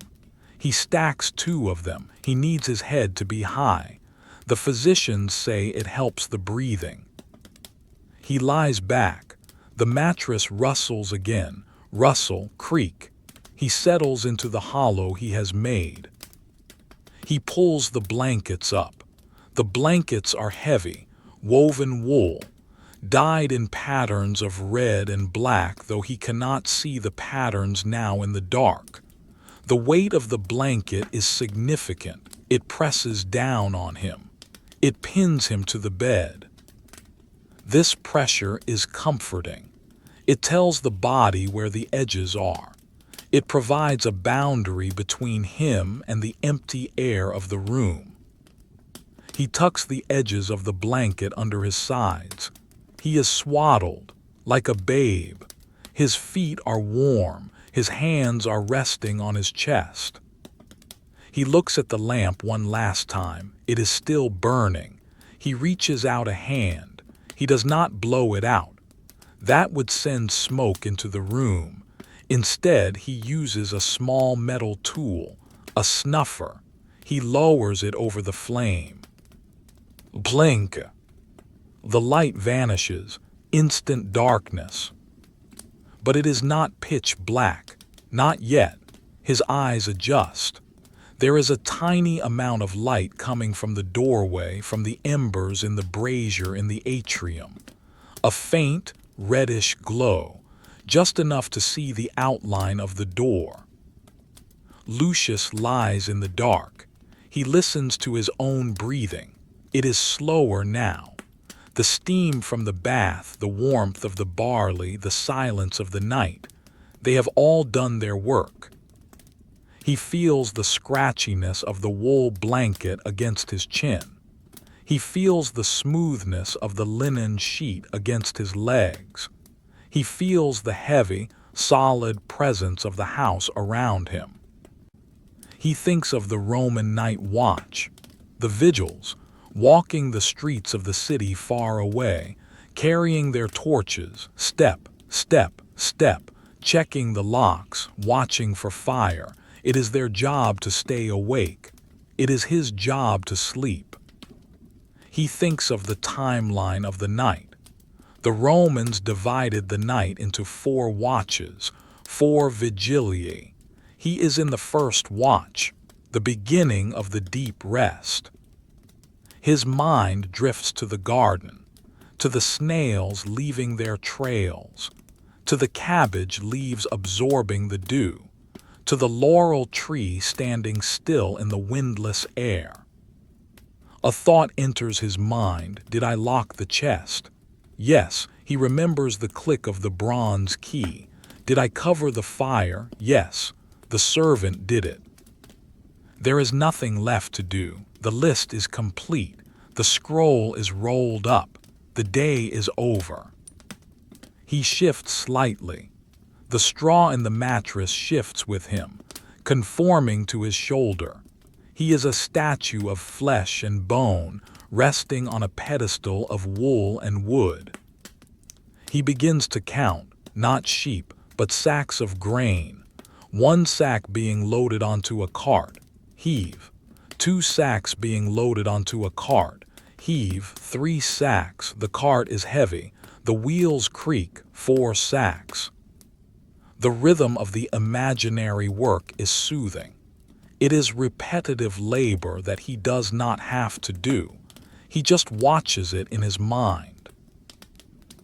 He stacks 2 of them. He needs his head to be high. The physicians say it helps the breathing. He lies back. The mattress rustles again. Rustle, creak. He settles into the hollow he has made. He pulls the blankets up. The blankets are heavy, woven wool, dyed in patterns of red and black, though he cannot see the patterns now in the dark. The weight of the blanket is significant. It presses down on him. It pins him to the bed. This pressure is comforting. It tells the body where the edges are. It provides a boundary between him and the empty air of the room. He tucks the edges of the blanket under his sides. He is swaddled, like a babe. His feet are warm. His hands are resting on his chest. He looks at the lamp one last time. It is still burning. He reaches out a hand. He does not blow it out. That would send smoke into the room. Instead, he uses a small metal tool, a snuffer. He lowers it over the flame. Blink. The light vanishes, instant darkness. But it is not pitch black, not yet. His eyes adjust. There is a tiny amount of light coming from the doorway, from the embers in the brazier in the atrium. A faint, reddish glow, just enough to see the outline of the door. Lucius lies in the dark. He listens to his own breathing. It is slower now. The steam from the bath, the warmth of the barley, the silence of the night, they have all done their work. He feels the scratchiness of the wool blanket against his chin. He feels the smoothness of the linen sheet against his legs. He feels the heavy, solid presence of the house around him. He thinks of the Roman night watch, the Vigiles, walking the streets of the city far away, carrying their torches, step, step, step, checking the locks, watching for fire. It is their job to stay awake. It is his job to sleep. He thinks of the timeline of the night. The Romans divided the night into 4 watches, 4 Vigiles. He is in the first watch, the beginning of the deep rest. His mind drifts to the garden, to the snails leaving their trails, to the cabbage leaves absorbing the dew, to the laurel tree standing still in the windless air. A thought enters his mind. Did I lock the chest? Yes, he remembers the click of the bronze key. Did I cover the fire? Yes, the servant did it. There is nothing left to do. The list is complete. The scroll is rolled up. The day is over. He shifts slightly. The straw in the mattress shifts with him, conforming to his shoulder. He is a statue of flesh and bone, resting on a pedestal of wool and wood. He begins to count, not sheep, but sacks of grain. 1 sack being loaded onto a cart. Heave. 2 sacks being loaded onto a cart. Heave. 3 sacks. The cart is heavy. The wheels creak 4 sacks. The rhythm of the imaginary work is soothing. It is repetitive labor that he does not have to do. He just watches it in his mind.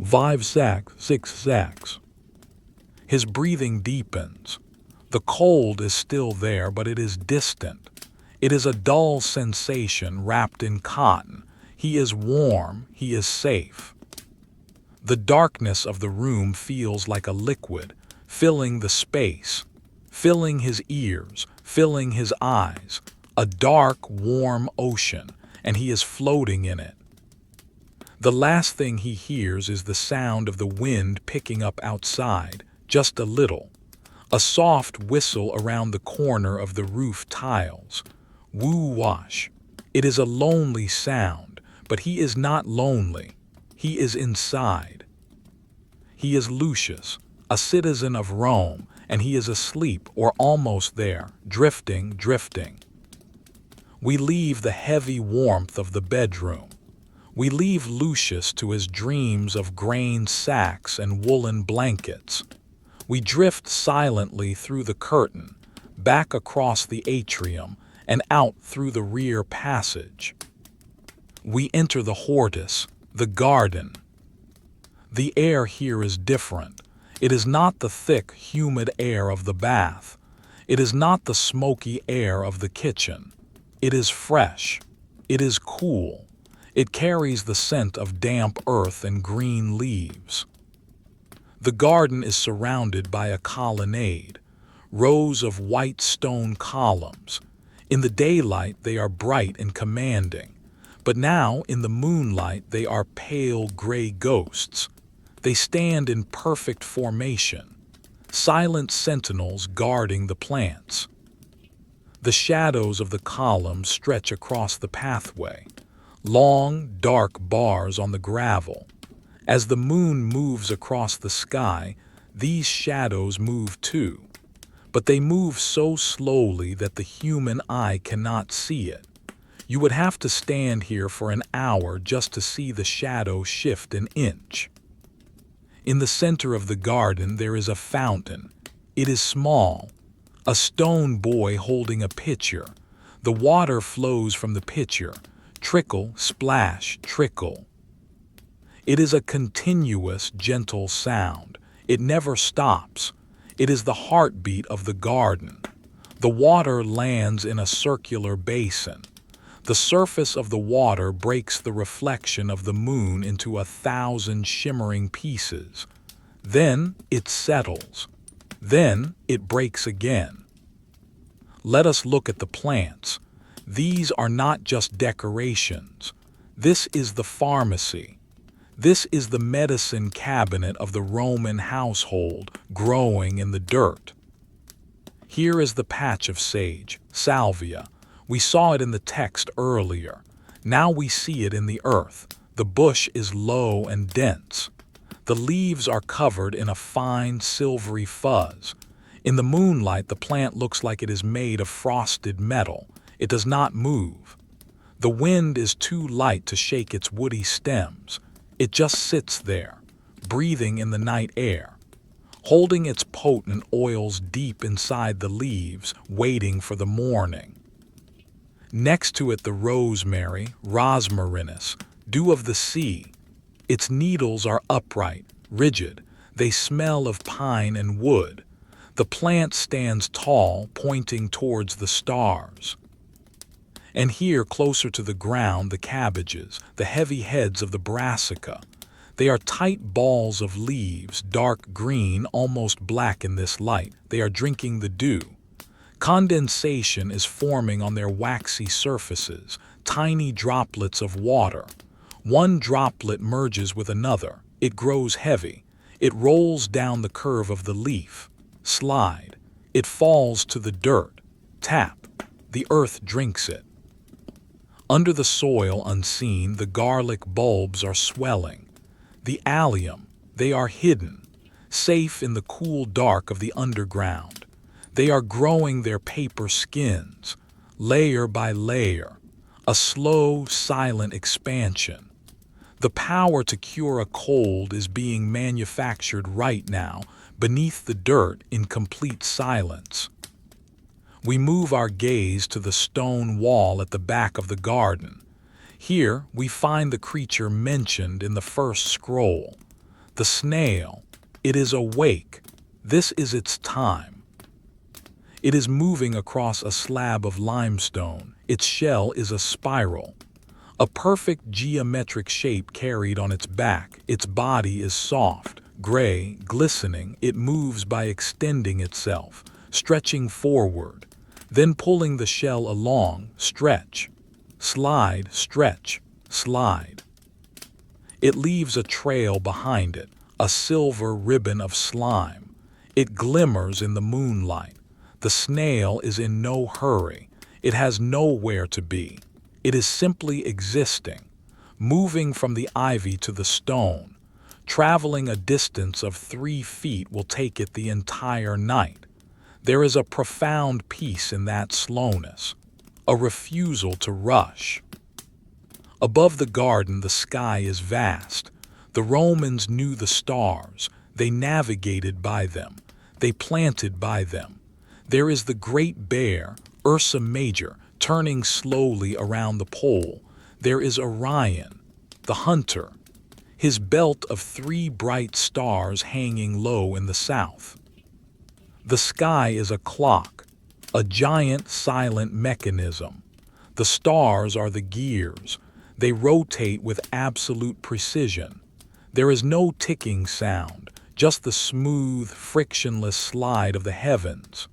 5 sacks, 6 sacks. His breathing deepens. The cold is still there, but it is distant. It is a dull sensation wrapped in cotton. He is warm, he is safe. The darkness of the room feels like a liquid, filling the space, filling his ears, filling his eyes, a dark, warm ocean, and he is floating in it. The last thing he hears is the sound of the wind picking up outside, just a little. A soft whistle around the corner of the roof tiles. Woo-wash. It is a lonely sound, but he is not lonely. He is inside. He is Lucius, a citizen of Rome, and he is asleep or almost there, drifting. We leave the heavy warmth of the bedroom. We leave Lucius to his dreams of grain sacks and woolen blankets. We drift silently through the curtain, back across the atrium, and out through the rear passage. We enter the hortus, the garden. The air here is different. It is not the thick, humid air of the bath. It is not the smoky air of the kitchen. It is fresh. It is cool. It carries the scent of damp earth and green leaves. The garden is surrounded by a colonnade, rows of white stone columns. In the daylight they are bright and commanding, but now in the moonlight they are pale gray ghosts. They stand in perfect formation, silent sentinels guarding the plants. The shadows of the columns stretch across the pathway, long, dark bars on the gravel. As the moon moves across the sky, these shadows move too, but they move so slowly that the human eye cannot see it. You would have to stand here for an hour just to see the shadow shift an inch. In the center of the garden there is a fountain. It is small, a stone boy holding a pitcher. The water flows from the pitcher, trickle, splash, trickle. It is a continuous, gentle sound. It never stops. It is the heartbeat of the garden. The water lands in a circular basin. The surface of the water breaks the reflection of the moon into 1,000 shimmering pieces. Then it settles. Then it breaks again. Let us look at the plants. These are not just decorations. This is the pharmacy. This is the medicine cabinet of the Roman household, growing in the dirt. Here is the patch of sage, salvia. We saw it in the text earlier. Now we see it in the earth. The bush is low and dense. The leaves are covered in a fine silvery fuzz. In the moonlight, the plant looks like it is made of frosted metal. It does not move. The wind is too light to shake its woody stems. It just sits there, breathing in the night air, holding its potent oils deep inside the leaves, waiting for the morning. Next to it the rosemary, rosmarinus, dew of the sea. Its needles are upright, rigid. They smell of pine and wood. The plant stands tall, pointing towards the stars. And here, closer to the ground, the cabbages, the heavy heads of the brassica. They are tight balls of leaves, dark green, almost black in this light. They are drinking the dew. Condensation is forming on their waxy surfaces, tiny droplets of water. One droplet merges with another. It grows heavy. It rolls down the curve of the leaf. Slide. It falls to the dirt. Tap. The earth drinks it. Under the soil unseen, the garlic bulbs are swelling. The allium, they are hidden, safe in the cool dark of the underground. They are growing their paper skins, layer by layer, a slow, silent expansion. The power to cure a cold is being manufactured right now, beneath the dirt in complete silence. We move our gaze to the stone wall at the back of the garden. Here we find the creature mentioned in the first scroll. The snail. It is awake. This is its time. It is moving across a slab of limestone. Its shell is a spiral. A perfect geometric shape carried on its back. Its body is soft, gray, glistening. It moves by extending itself, stretching forward, then pulling the shell along. Stretch, slide, stretch, slide. It leaves a trail behind it, a silver ribbon of slime. It glimmers in the moonlight. The snail is in no hurry. It has nowhere to be. It is simply existing, moving from the ivy to the stone. Traveling a distance of 3 feet will take it the entire night. There is a profound peace in that slowness, a refusal to rush. Above the garden, the sky is vast. The Romans knew the stars. They navigated by them. They planted by them. There is the Great Bear, Ursa Major, turning slowly around the pole. There is Orion, the hunter, his belt of 3 bright stars hanging low in the south. The sky is a clock, a giant silent mechanism. The stars are the gears. They rotate with absolute precision. There is no ticking sound, just the smooth, frictionless slide of the heavens.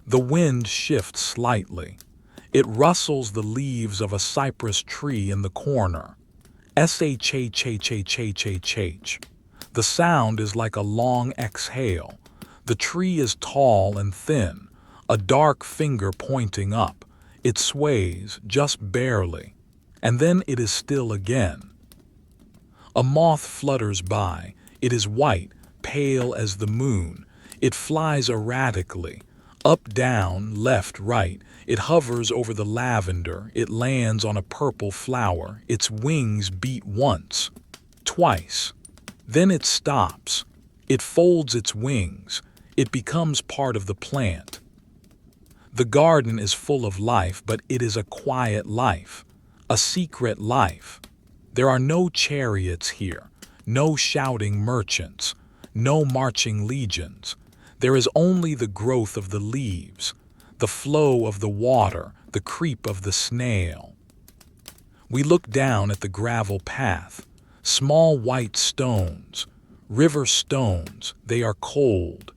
The wind shifts slightly. It rustles the leaves of a cypress tree in the corner. S-H-H-H-H-H-H-H. The sound is like a long exhale. The tree is tall and thin, a dark finger pointing up. It sways, just barely, and then it is still again. A moth flutters by. It is white, pale as the moon. It flies erratically, up, down, left, right. It hovers over the lavender. It lands on a purple flower. Its wings beat once, twice. Then it stops. It folds its wings. It becomes part of the plant. The garden is full of life, but it is a quiet life, a secret life. There are no chariots here, no shouting merchants, no marching legions. There is only the growth of the leaves, the flow of the water, the creep of the snail. We look down at the gravel path, small white stones, river stones. They are cold.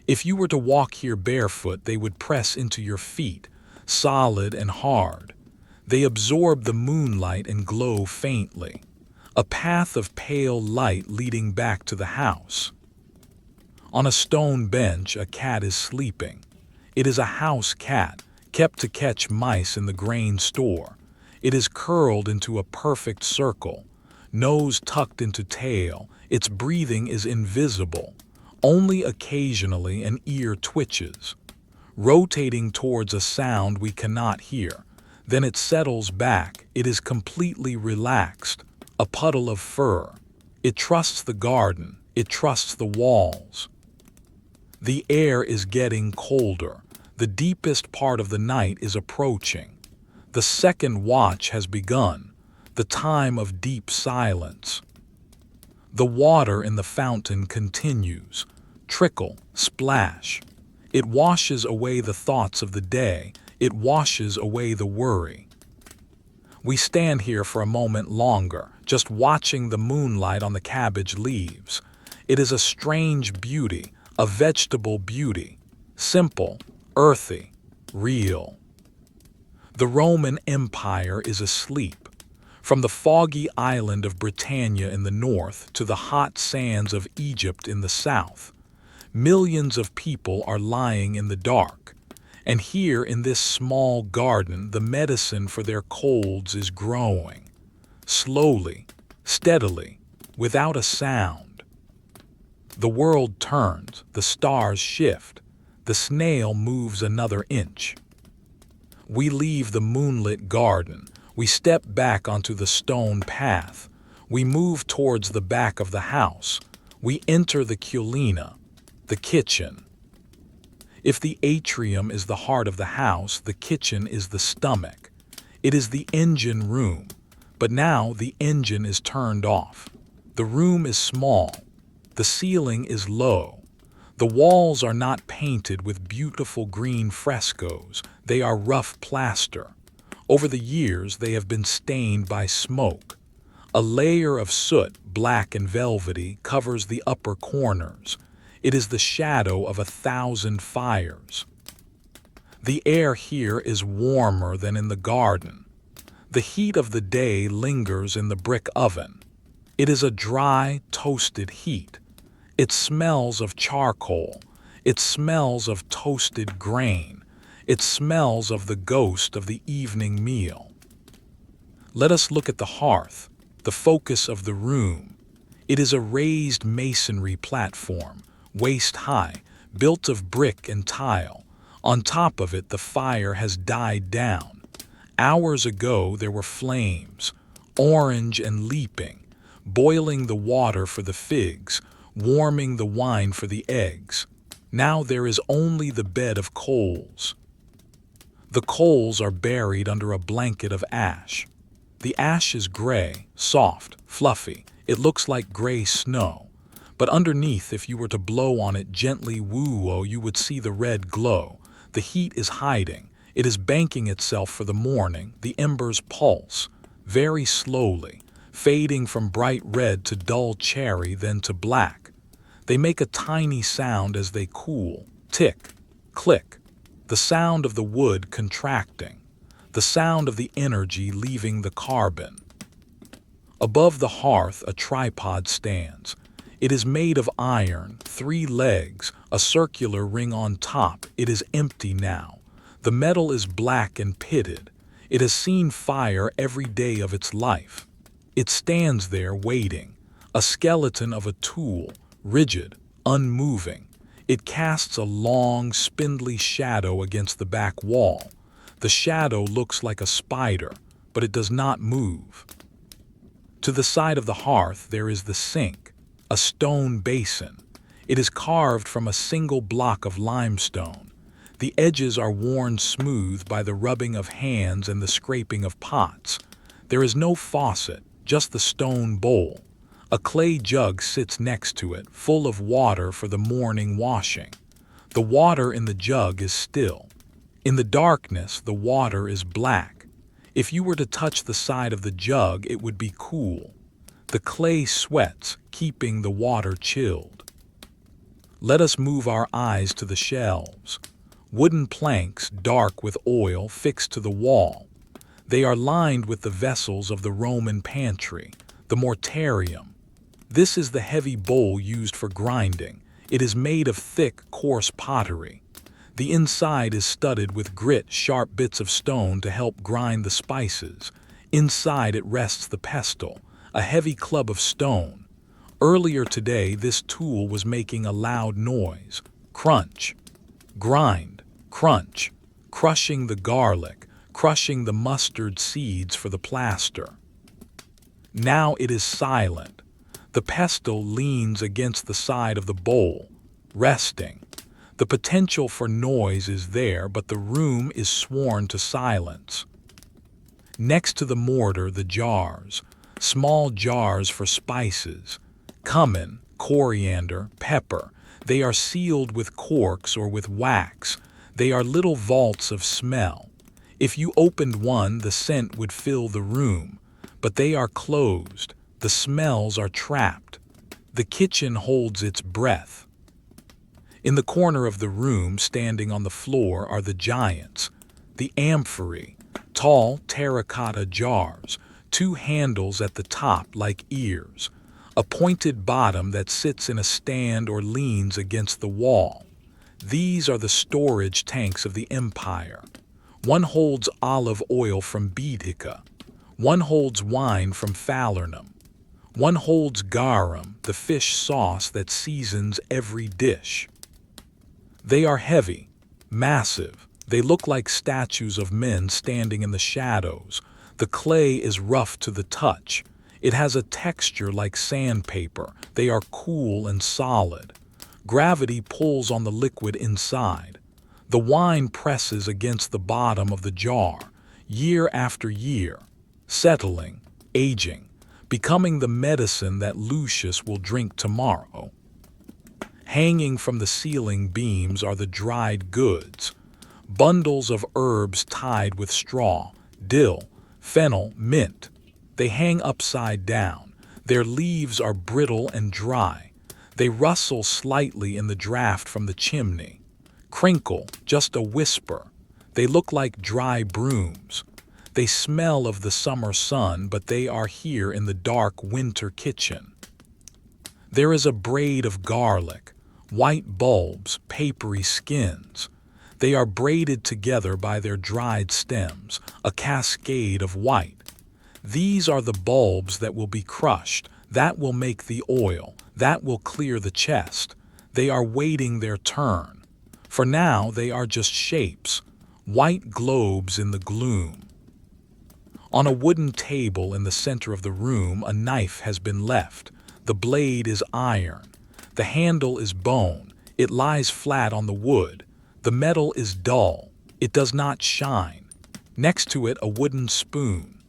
If you were to walk here barefoot, they would press into your feet, solid and hard. They absorb the moonlight and glow faintly, a path of pale light leading back to the house. On a stone bench, a cat is sleeping. It is a house cat, kept to catch mice in the grain store. It is curled into a perfect circle, nose tucked into tail. Its breathing is invisible. Only occasionally an ear twitches, rotating towards a sound we cannot hear. Then it settles back. It is completely relaxed, a puddle of fur. It trusts the garden. It trusts the walls. The air is getting colder. The deepest part of the night is approaching. The second watch has begun, the time of deep silence. The water in the fountain continues. Trickle, splash. It washes away the thoughts of the day. It washes away the worry. We stand here for a moment longer, just watching the moonlight on the cabbage leaves. It is a strange beauty, a vegetable beauty, simple, earthy, real. The Roman Empire is asleep. From the foggy island of Britannia in the north to the hot sands of Egypt in the south, millions of people are lying in the dark. And here in this small garden, the medicine for their colds is growing. Slowly, steadily, without a sound. The world turns, the stars shift, the snail moves another inch. We leave the moonlit garden. We step back onto the stone path. We move towards the back of the house. We enter the culina, the kitchen. If the atrium is the heart of the house, the kitchen is the stomach. It is the engine room, but now the engine is turned off. The room is small. The ceiling is low. The walls are not painted with beautiful green frescoes. They are rough plaster. Over the years, they have been stained by smoke. A layer of soot, black and velvety, covers the upper corners. It is the shadow of 1,000 fires. The air here is warmer than in the garden. The heat of the day lingers in the brick oven. It is a dry, toasted heat. It smells of charcoal. It smells of toasted grain. It smells of the ghost of the evening meal. Let us look at the hearth, the focus of the room. It is a raised masonry platform, waist-high, built of brick and tile. On top of it, the fire has died down. Hours ago, there were flames, orange and leaping, boiling the water for the figs, warming the wine for the eggs. Now there is only the bed of coals. The coals are buried under a blanket of ash. The ash is gray, soft, fluffy. It looks like gray snow. But underneath, if you were to blow on it gently, woo-oh, you would see the red glow. The heat is hiding. It is banking itself for the morning. The embers pulse, very slowly, fading from bright red to dull cherry, then to black. They make a tiny sound as they cool. Tick, click. The sound of the wood contracting. The sound of the energy leaving the carbon. Above the hearth, a tripod stands. It is made of iron, 3 legs, a circular ring on top. It is empty now. The metal is black and pitted. It has seen fire every day of its life. It stands there waiting, a skeleton of a tool, rigid, unmoving. It casts a long, spindly shadow against the back wall. The shadow looks like a spider, but it does not move. To the side of the hearth there is the sink, a stone basin. It is carved from a single block of limestone. The edges are worn smooth by the rubbing of hands and the scraping of pots. There is no faucet, just the stone bowl. A clay jug sits next to it, full of water for the morning washing. The water in the jug is still. In the darkness, the water is black. If you were to touch the side of the jug, it would be cool. The clay sweats, keeping the water chilled. Let us move our eyes to the shelves. Wooden planks, dark with oil, fixed to the wall. They are lined with the vessels of the Roman pantry, the mortarium. This is the heavy bowl used for grinding. It is made of thick, coarse pottery. The inside is studded with grit, sharp bits of stone to help grind the spices. Inside it rests the pestle, a heavy club of stone. Earlier today, this tool was making a loud noise. Crunch, grind, crunch, crushing the garlic, crushing the mustard seeds for the plaster. Now it is silent. The pestle leans against the side of the bowl, resting. The potential for noise is there, but the room is sworn to silence. Next to the mortar, the jars, small jars for spices, cumin, coriander, pepper. They are sealed with corks or with wax. They are little vaults of smell. If you opened one, the scent would fill the room, but they are closed. The smells are trapped. The kitchen holds its breath. In the corner of the room, standing on the floor, are the giants, the amphorae, tall terracotta jars, 2 handles at the top like ears, a pointed bottom that sits in a stand or leans against the wall. These are the storage tanks of the empire. One holds olive oil from Boeotia. One holds wine from Falernum. One holds garum, the fish sauce that seasons every dish. They are heavy, massive. They look like statues of men standing in the shadows. The clay is rough to the touch. It has a texture like sandpaper. They are cool and solid. Gravity pulls on the liquid inside. The wine presses against the bottom of the jar, year after year, settling, aging, becoming the medicine that Lucius will drink tomorrow. Hanging from the ceiling beams are the dried goods, bundles of herbs tied with straw, dill, fennel, mint. They hang upside down. Their leaves are brittle and dry. They rustle slightly in the draft from the chimney. Crinkle, just a whisper. They look like dry brooms. They smell of the summer sun, but they are here in the dark winter kitchen. There is a braid of garlic, white bulbs, papery skins. They are braided together by their dried stems, a cascade of white. These are the bulbs that will be crushed, that will make the oil, that will clear the chest. They are waiting their turn. For now they are just shapes, white globes in the gloom. On a wooden table in the center of the room, a knife has been left. The blade is iron. The handle is bone. It lies flat on the wood. The metal is dull. It does not shine. Next to it, a wooden spoon.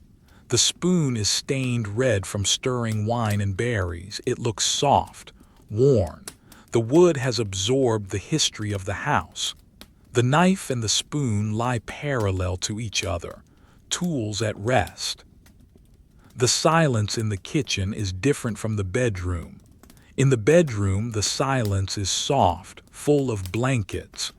The spoon is stained red from stirring wine and berries. It looks soft, worn. The wood has absorbed the history of the house. The knife and the spoon lie parallel to each other, tools at rest. The silence in the kitchen is different from the bedroom. In the bedroom, the silence is soft, full of blankets.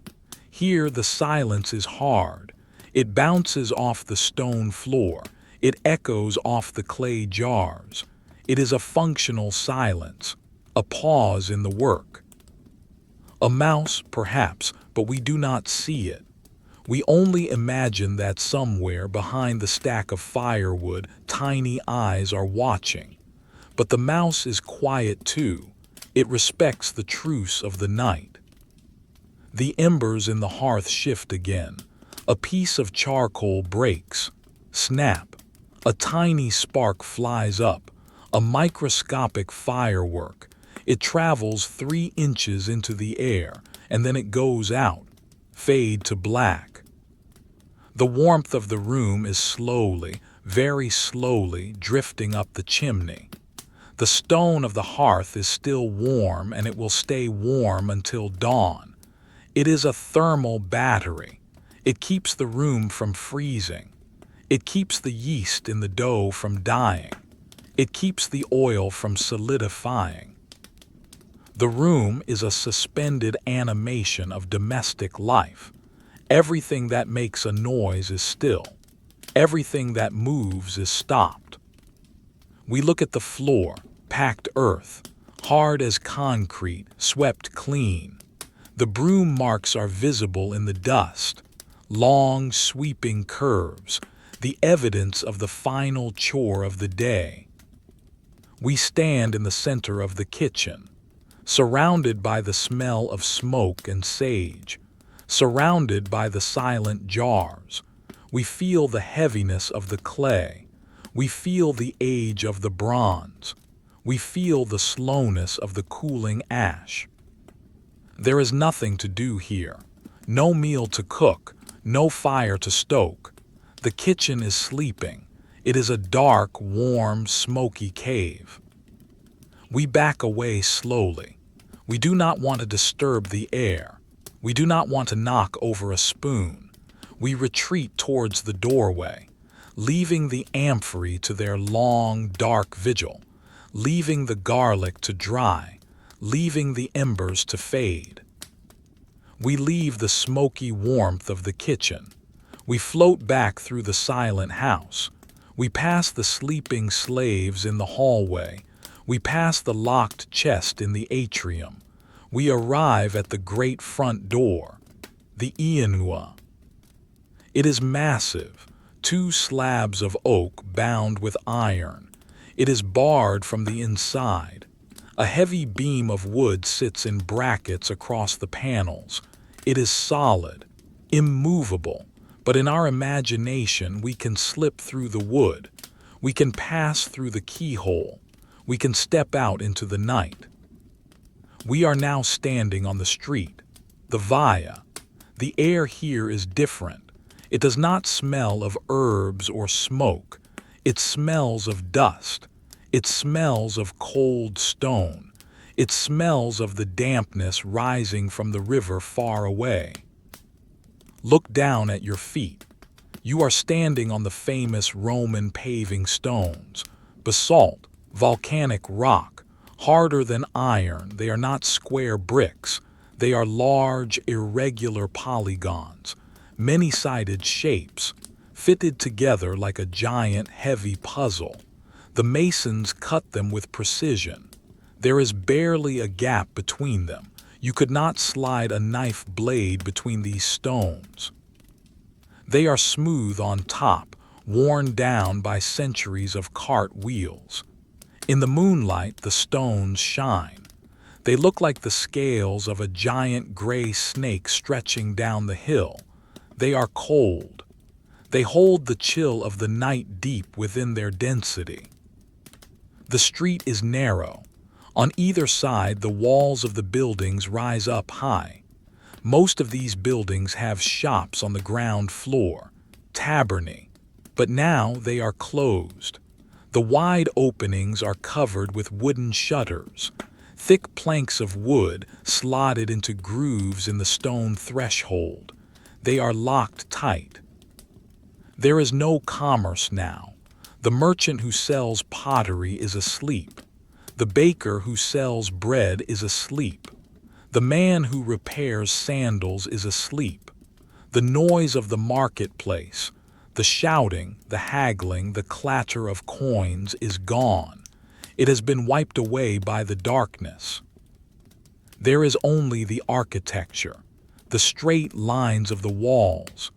Here, the silence is hard. It bounces off the stone floor. It echoes off the clay jars. It is a functional silence, a pause in the work. A mouse, perhaps, but we do not see it. We only imagine that somewhere behind the stack of firewood, tiny eyes are watching. But the mouse is quiet too. It respects the truce of the night. The embers in the hearth shift again. A piece of charcoal breaks. Snap. A tiny spark flies up, a microscopic firework. It travels 3 inches into the air, and then it goes out, fade to black. The warmth of the room is slowly, very slowly, drifting up the chimney. The stone of the hearth is still warm, and it will stay warm until dawn. It is a thermal battery. It keeps the room from freezing. It keeps the yeast in the dough from dying. It keeps the oil from solidifying. The room is a suspended animation of domestic life. Everything that makes a noise is still. Everything that moves is stopped. We look at the floor, packed earth, hard as concrete, swept clean. The broom marks are visible in the dust, long, sweeping curves, the evidence of the final chore of the day. We stand in the center of the kitchen, surrounded by the smell of smoke and sage, surrounded by the silent jars. We feel the heaviness of the clay. We feel the age of the bronze. We feel the slowness of the cooling ash. There is nothing to do here. No meal to cook, no fire to stoke. The kitchen is sleeping. It is a dark, warm, smoky cave. We back away slowly. We do not want to disturb the air. We do not want to knock over a spoon. We retreat towards the doorway, leaving the amphory to their long, dark vigil, leaving the garlic to dry, leaving the embers to fade. We leave the smoky warmth of the kitchen. We float back through the silent house. We pass the sleeping slaves in the hallway. We pass the locked chest in the atrium. We arrive at the great front door, the Ianua. It is massive, 2 slabs of oak bound with iron. It is barred from the inside. A heavy beam of wood sits in brackets across the panels. It is solid, immovable, but in our imagination we can slip through the wood. We can pass through the keyhole. We can step out into the night. We are now standing on the street, the Via. The air here is different. It does not smell of herbs or smoke. It smells of dust. It smells of cold stone. It smells of the dampness rising from the river far away. Look down at your feet. You are standing on the famous Roman paving stones, basalt, volcanic rock, harder than iron. They are not square bricks. They are large, irregular polygons, many-sided shapes, fitted together like a giant, heavy puzzle. The masons cut them with precision. There is barely a gap between them. You could not slide a knife blade between these stones. They are smooth on top, worn down by centuries of cart wheels. In the moonlight, the stones shine. They look like the scales of a giant gray snake stretching down the hill. They are cold. They hold the chill of the night deep within their density. The street is narrow. On either side, the walls of the buildings rise up high. Most of these buildings have shops on the ground floor, tabernae, but now they are closed. The wide openings are covered with wooden shutters, thick planks of wood slotted into grooves in the stone threshold. They are locked tight. There is no commerce now. The merchant who sells pottery is asleep. The baker who sells bread is asleep. The man who repairs sandals is asleep. The noise of the marketplace, the shouting, the haggling, the clatter of coins is gone. It has been wiped away by the darkness. There is only the architecture, the straight lines of the walls,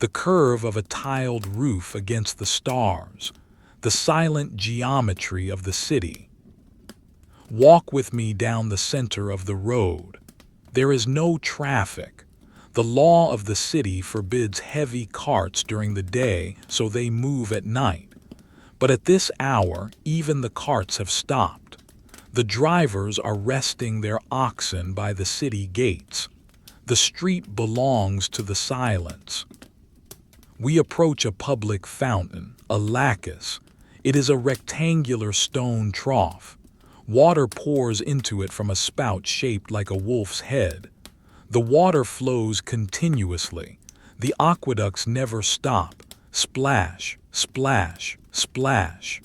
the curve of a tiled roof against the stars, the silent geometry of the city. Walk with me down the center of the road. There is no traffic. The law of the city forbids heavy carts during the day, so they move at night. But at this hour, even the carts have stopped. The drivers are resting their oxen by the city gates. The street belongs to the silence. We approach a public fountain, a lacus. It is a rectangular stone trough. Water pours into it from a spout shaped like a wolf's head. The water flows continuously. The aqueducts never stop. Splash, splash, splash.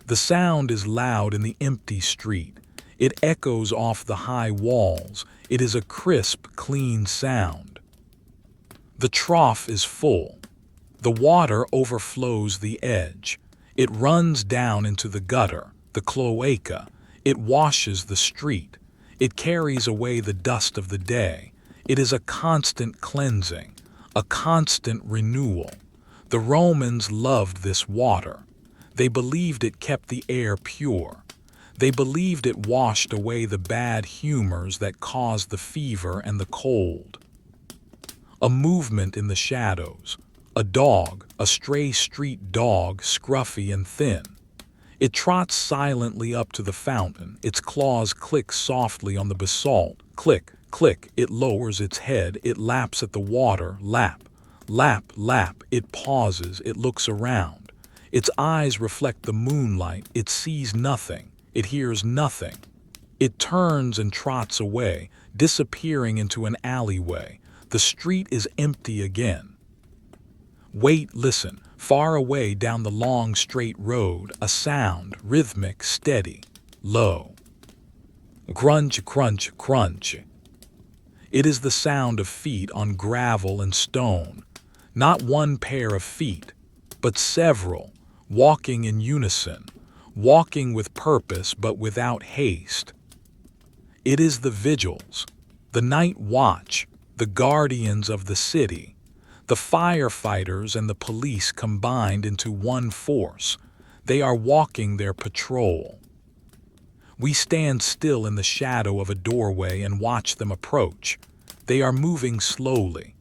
The sound is loud in the empty street. It echoes off the high walls. It is a crisp, clean sound. The trough is full. The water overflows the edge. It runs down into the gutter, the cloaca. It washes the street. It carries away the dust of the day. It is a constant cleansing, a constant renewal. The Romans loved this water. They believed it kept the air pure. They believed it washed away the bad humors that caused the fever and the cold. A movement in the shadows. A dog, a stray street dog, scruffy and thin. It trots silently up to the fountain. Its claws click softly on the basalt. Click, click. It lowers its head. It laps at the water. Lap, lap, lap. It pauses. It looks around. Its eyes reflect the moonlight. It sees nothing. It hears nothing. It turns and trots away, disappearing into an alleyway. The street is empty again. Wait, listen. Far away down the long straight road, a sound, rhythmic, steady, low. Crunch, crunch, crunch. It is the sound of feet on gravel and stone. Not one pair of feet, but several, walking in unison, walking with purpose but without haste. It is the Vigiles, the night watch, the guardians of the city. The firefighters and the police combined into one force. They are walking their patrol. We stand still in the shadow of a doorway and watch them approach. They are moving slowly.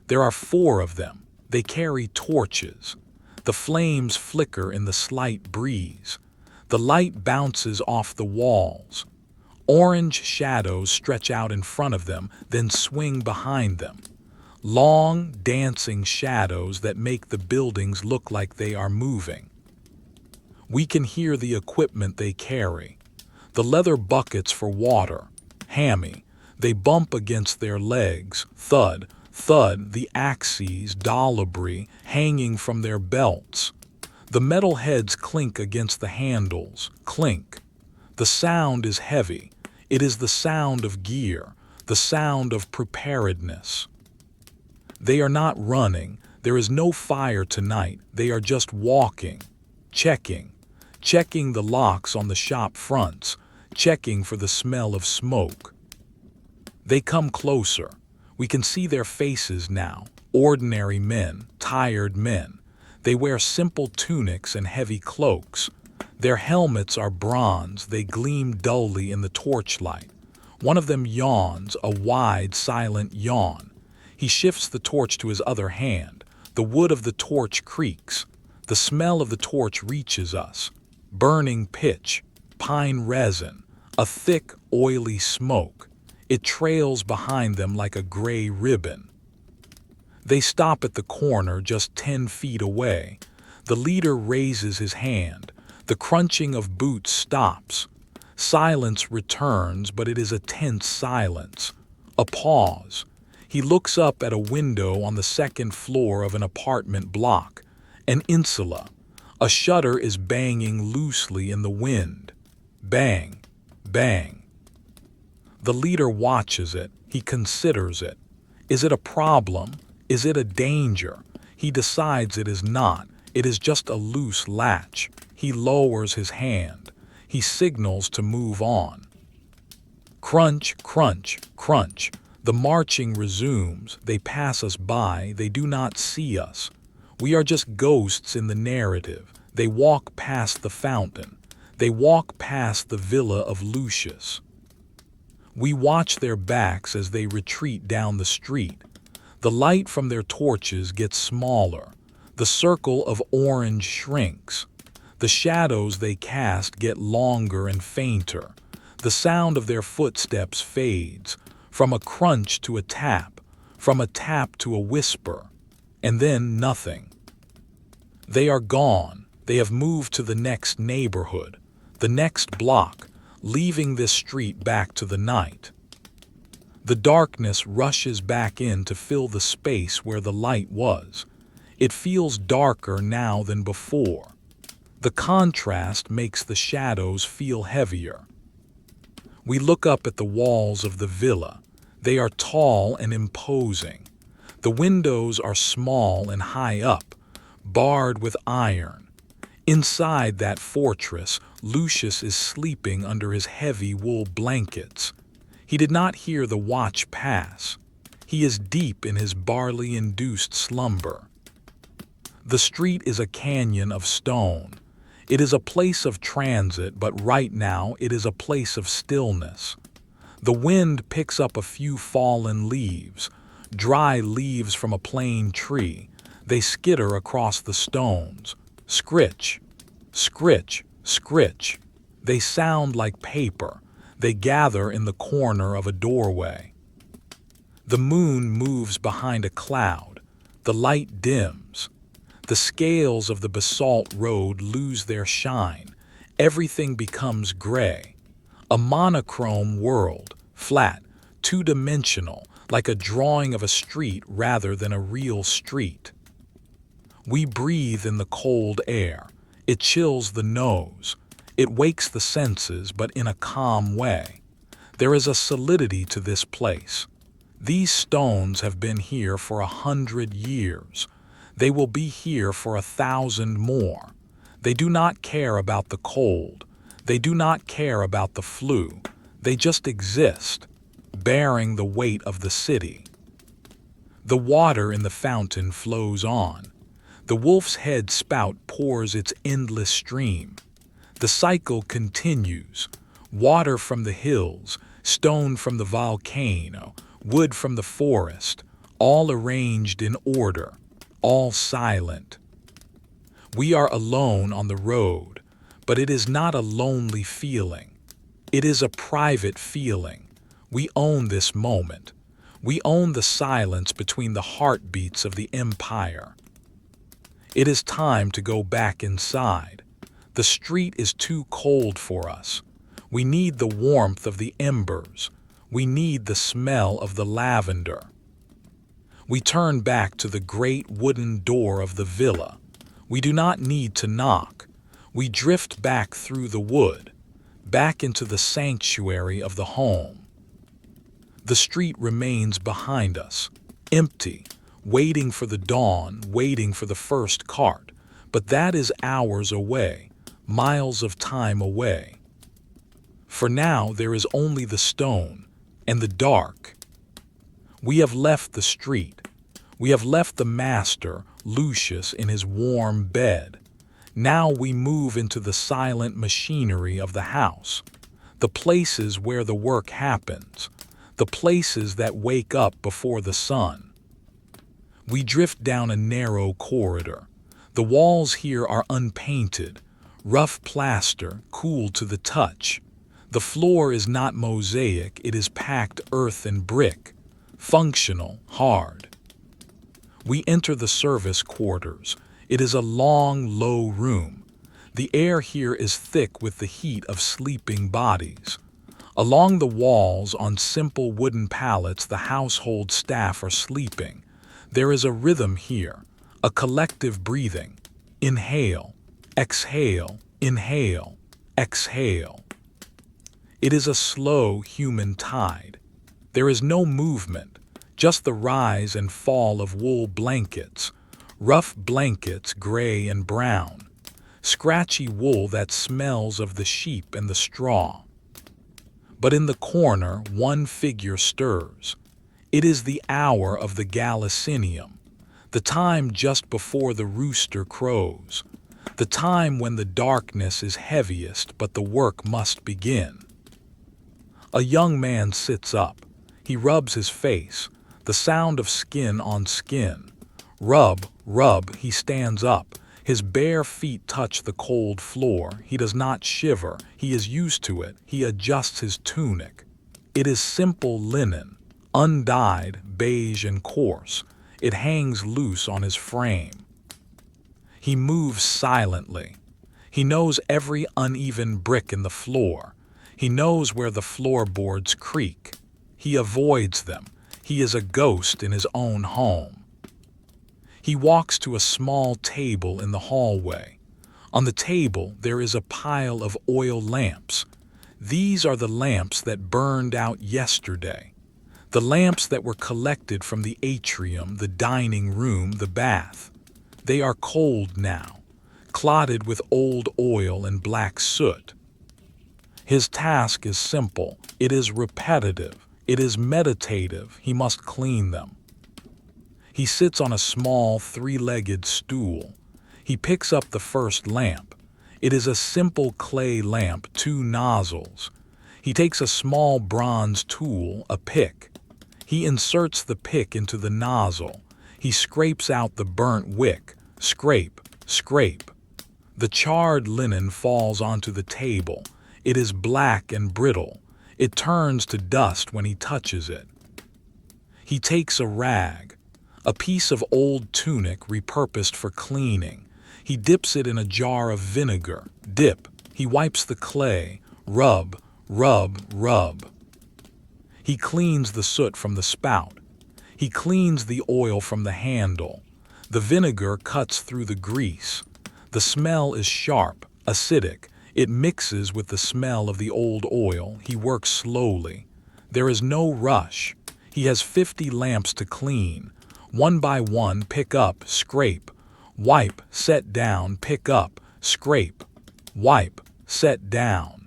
There are 4 of them. They carry torches. The flames flicker in the slight breeze. The light bounces off the walls. Orange shadows stretch out in front of them, then swing behind them. Long, dancing shadows that make the buildings look like they are moving. We can hear the equipment they carry. The leather buckets for water, hammy. They bump against their legs, thud, thud, the axes, dolabry, hanging from their belts. The metal heads clink against the handles, clink. The sound is heavy. It is the sound of gear, the sound of preparedness. They are not running. There is no fire tonight. They are just walking, checking the locks on the shop fronts, checking for the smell of smoke. They come closer. We can see their faces now, ordinary men, tired men. They wear simple tunics and heavy cloaks. Their helmets are bronze, they gleam dully in the torchlight. One of them yawns, a wide, silent yawn. He shifts the torch to his other hand. The wood of the torch creaks. The smell of the torch reaches us. Burning pitch, pine resin, a thick, oily smoke. It trails behind them like a gray ribbon. They stop at the corner just 10 feet away. The leader raises his hand. The crunching of boots stops. Silence returns, but it is a tense silence. A pause. He looks up at a window on the second floor of an apartment block. An insula. A shutter is banging loosely in the wind. Bang, bang. The leader watches it. He considers it. Is it a problem? Is it a danger? He decides it is not. It is just a loose latch. He lowers his hand. He signals to move on. Crunch, crunch, crunch. The marching resumes. They pass us by. They do not see us. We are just ghosts in the narrative. They walk past the fountain. They walk past the villa of Lucius. We watch their backs as they retreat down the street. The light from their torches gets smaller. The circle of orange shrinks. The shadows they cast get longer and fainter. The sound of their footsteps fades, from a crunch to a tap, from a tap to a whisper, and then nothing. They are gone. They have moved to the next neighborhood, the next block, leaving this street back to the night. The darkness rushes back in to fill the space where the light was. It feels darker now than before. The contrast makes the shadows feel heavier. We look up at the walls of the villa. They are tall and imposing. The windows are small and high up, barred with iron. Inside that fortress, Lucius is sleeping under his heavy wool blankets. He did not hear the watch pass. He is deep in his barley-induced slumber. The street is a canyon of stone. It is a place of transit, but right now it is a place of stillness. The wind picks up a few fallen leaves, dry leaves from a plane tree. They skitter across the stones. Scritch, scritch, scritch. They sound like paper. They gather in the corner of a doorway. The moon moves behind a cloud. The light dims. The scales of the basalt road lose their shine. Everything becomes gray. A monochrome world, flat, two-dimensional, like a drawing of a street rather than a real street. We breathe in the cold air. It chills the nose. It wakes the senses, but in a calm way. There is a solidity to this place. These stones have been here for 100 years. They will be here for 1,000 more. They do not care about the cold. They do not care about the flu. They just exist, bearing the weight of the city. The water in the fountain flows on. The wolf's head spout pours its endless stream. The cycle continues. Water from the hills, stone from the volcano, wood from the forest, all arranged in order, all silent. We are alone on the road, but it is not a lonely feeling. It is a private feeling. We own this moment. We own the silence between the heartbeats of the empire. It is time to go back inside. The street is too cold for us. We need the warmth of the embers. We need the smell of the lavender. We turn back to the great wooden door of the villa. We do not need to knock. We drift back through the wood, back into the sanctuary of the home. The street remains behind us, empty, waiting for the dawn, waiting for the first cart, but that is hours away, miles of time away. For now there is only the stone and the dark. We have left the street. We have left the master, Lucius, in his warm bed. Now we move into the silent machinery of the house, the places where the work happens, the places that wake up before the sun. We drift down a narrow corridor. The walls here are unpainted, rough plaster, cool to the touch. The floor is not mosaic, it is packed earth and brick, functional, hard. We enter the service quarters. It is a long, low room. The air here is thick with the heat of sleeping bodies. Along the walls, on simple wooden pallets, the household staff are sleeping. There is a rhythm here, a collective breathing. Inhale, exhale, inhale, exhale. It is a slow human tide. There is no movement, just the rise and fall of wool blankets, rough blankets, gray and brown, scratchy wool that smells of the sheep and the straw. But in the corner, one figure stirs. It is the hour of the Gallicinium, the time just before the rooster crows, the time when the darkness is heaviest but the work must begin. A young man sits up. He rubs his face, the sound of skin on skin. Rub, rub, he stands up. His bare feet touch the cold floor. He does not shiver. He is used to it. He adjusts his tunic. It is simple linen, undyed, beige and coarse. It hangs loose on his frame. He moves silently. He knows every uneven brick in the floor. He knows where the floorboards creak. He avoids them. He is a ghost in his own home. He walks to a small table in the hallway. On the table there is a pile of oil lamps. These are the lamps that burned out yesterday. The lamps that were collected from the atrium, the dining room, the bath. They are cold now, clotted with old oil and black soot. His task is simple. It is repetitive. It is meditative. He must clean them. He sits on a small three-legged stool. He picks up the first lamp. It is a simple clay lamp, 2 nozzles. He takes a small bronze tool, a pick. He inserts the pick into the nozzle. He scrapes out the burnt wick. Scrape, scrape. The charred linen falls onto the table. It is black and brittle. It turns to dust when he touches it. He takes a rag, a piece of old tunic repurposed for cleaning. He dips it in a jar of vinegar. Dip. He wipes the clay. Rub, rub, rub. He cleans the soot from the spout. He cleans the oil from the handle. The vinegar cuts through the grease. The smell is sharp, acidic. It mixes with the smell of the old oil. He works slowly. There is no rush. He has 50 lamps to clean. One by one, pick up, scrape, wipe, set down, pick up, scrape, wipe, set down.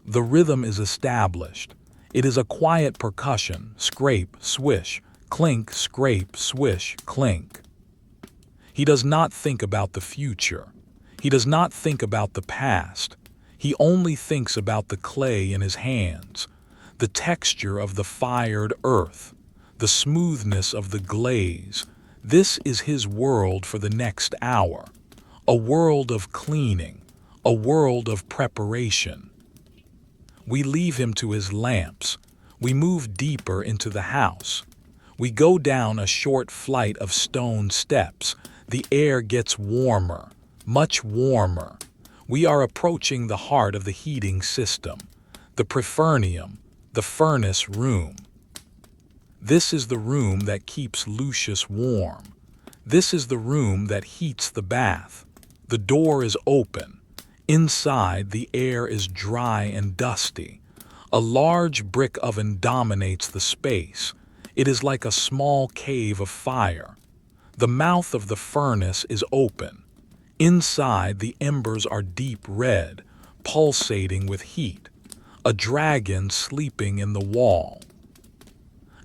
The rhythm is established. It is a quiet percussion, scrape, swish, clink, scrape, swish, clink. He does not think about the future. He does not think about the past. He only thinks about the clay in his hands, the texture of the fired earth, the smoothness of the glaze. This is his world for the next hour. a world of cleaning, a world of preparation. We leave him to his lamps. We move deeper into the house. We go down a short flight of stone steps. The air gets warmer, much warmer. We are approaching the heart of the heating system, the Prefernium, the furnace room. This is the room that keeps Lucius warm. This is the room that heats the bath. The door is open. Inside, the air is dry and dusty. A large brick oven dominates the space. It is like a small cave of fire. The mouth of the furnace is open. Inside, the embers are deep red, pulsating with heat. A dragon sleeping in the wall.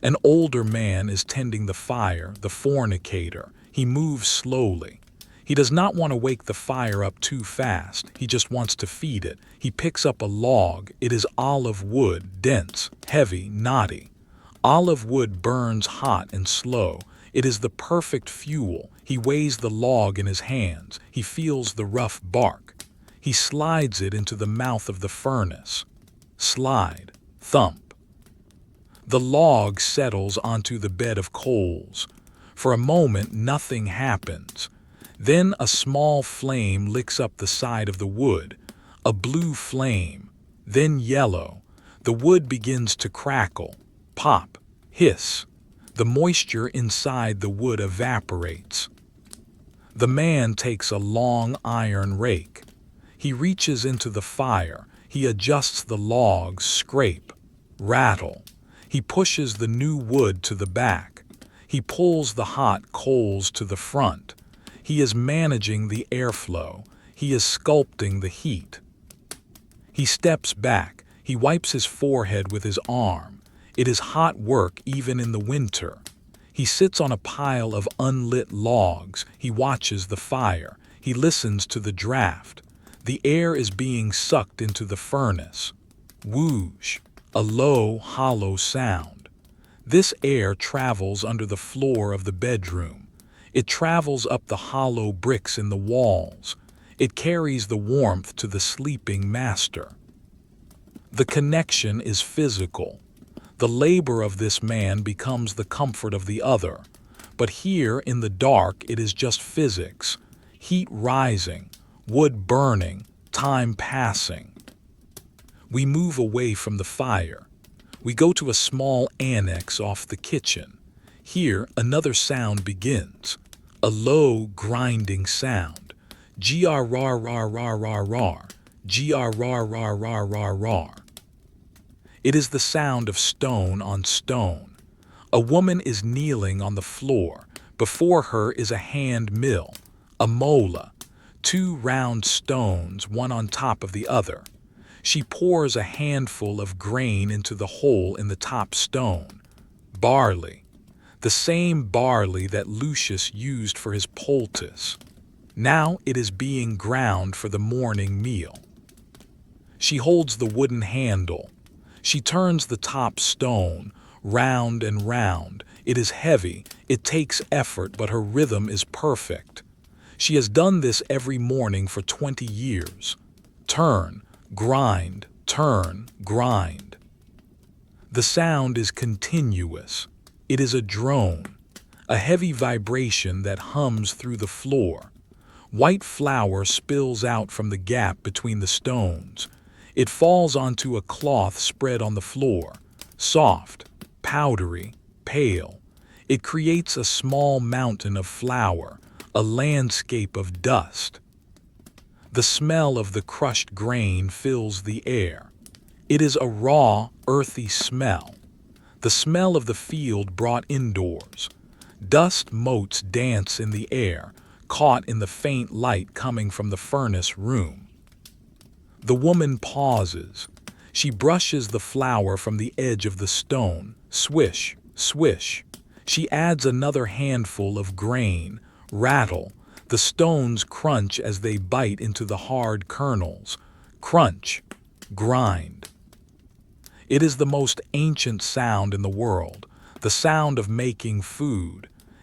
An older man is tending the fire, the fornicator. He moves slowly. He does not want to wake the fire up too fast. He just wants to feed it. He picks up a log. It is olive wood, dense, heavy, knotty. Olive wood burns hot and slow. It is the perfect fuel. He weighs the log in his hands. He feels the rough bark. He slides it into the mouth of the furnace. Slide, thump. The log settles onto the bed of coals. For a moment, nothing happens. Then a small flame licks up the side of the wood. A blue flame, then yellow. The wood begins to crackle, pop, hiss. The moisture inside the wood evaporates. The man takes a long iron rake. He reaches into the fire. He adjusts the logs, scrape, rattle. He pushes the new wood to the back. He pulls the hot coals to the front. He is managing the airflow. He is sculpting the heat. He steps back. He wipes his forehead with his arm. It is hot work even in the winter. He sits on a pile of unlit logs. He watches the fire. He listens to the draft. The air is being sucked into the furnace. Whoosh, a low, hollow sound. This air travels under the floor of the bedroom. It travels up the hollow bricks in the walls. It carries the warmth to the sleeping master. The connection is physical. The labor of this man becomes the comfort of the other. But here in the dark it is just physics. Heat rising, wood burning, time passing. We move away from the fire. We go to a small annex off the kitchen. Here another sound begins. A low, grinding sound. G-R-R-R-R-R-R. G-R-R-R-R-R-R. It is the sound of stone on stone. A woman is kneeling on the floor. Before her is a hand mill, a mola, two round stones, one on top of the other. She pours a handful of grain into the hole in the top stone. Barley. The same barley that Lucius used for his poultice. Now it is being ground for the morning meal. She holds the wooden handle. She turns the top stone, round and round. It is heavy, it takes effort, but her rhythm is perfect. She has done this every morning for 20 years. Turn, grind, turn, grind. The sound is continuous. It is a drone, a heavy vibration that hums through the floor. White flour spills out from the gap between the stones. It falls onto a cloth spread on the floor, soft, powdery, pale. It creates a small mountain of flour, a landscape of dust. The smell of the crushed grain fills the air. It is a raw, earthy smell. The smell of the field brought indoors. Dust motes dance in the air, caught in the faint light coming from the furnace room. The woman pauses. She brushes the flour from the edge of the stone. Swish, swish. She adds another handful of grain. Rattle. The stones crunch as they bite into the hard kernels. Crunch. Grind. It is the most ancient sound in the world, the sound of making food.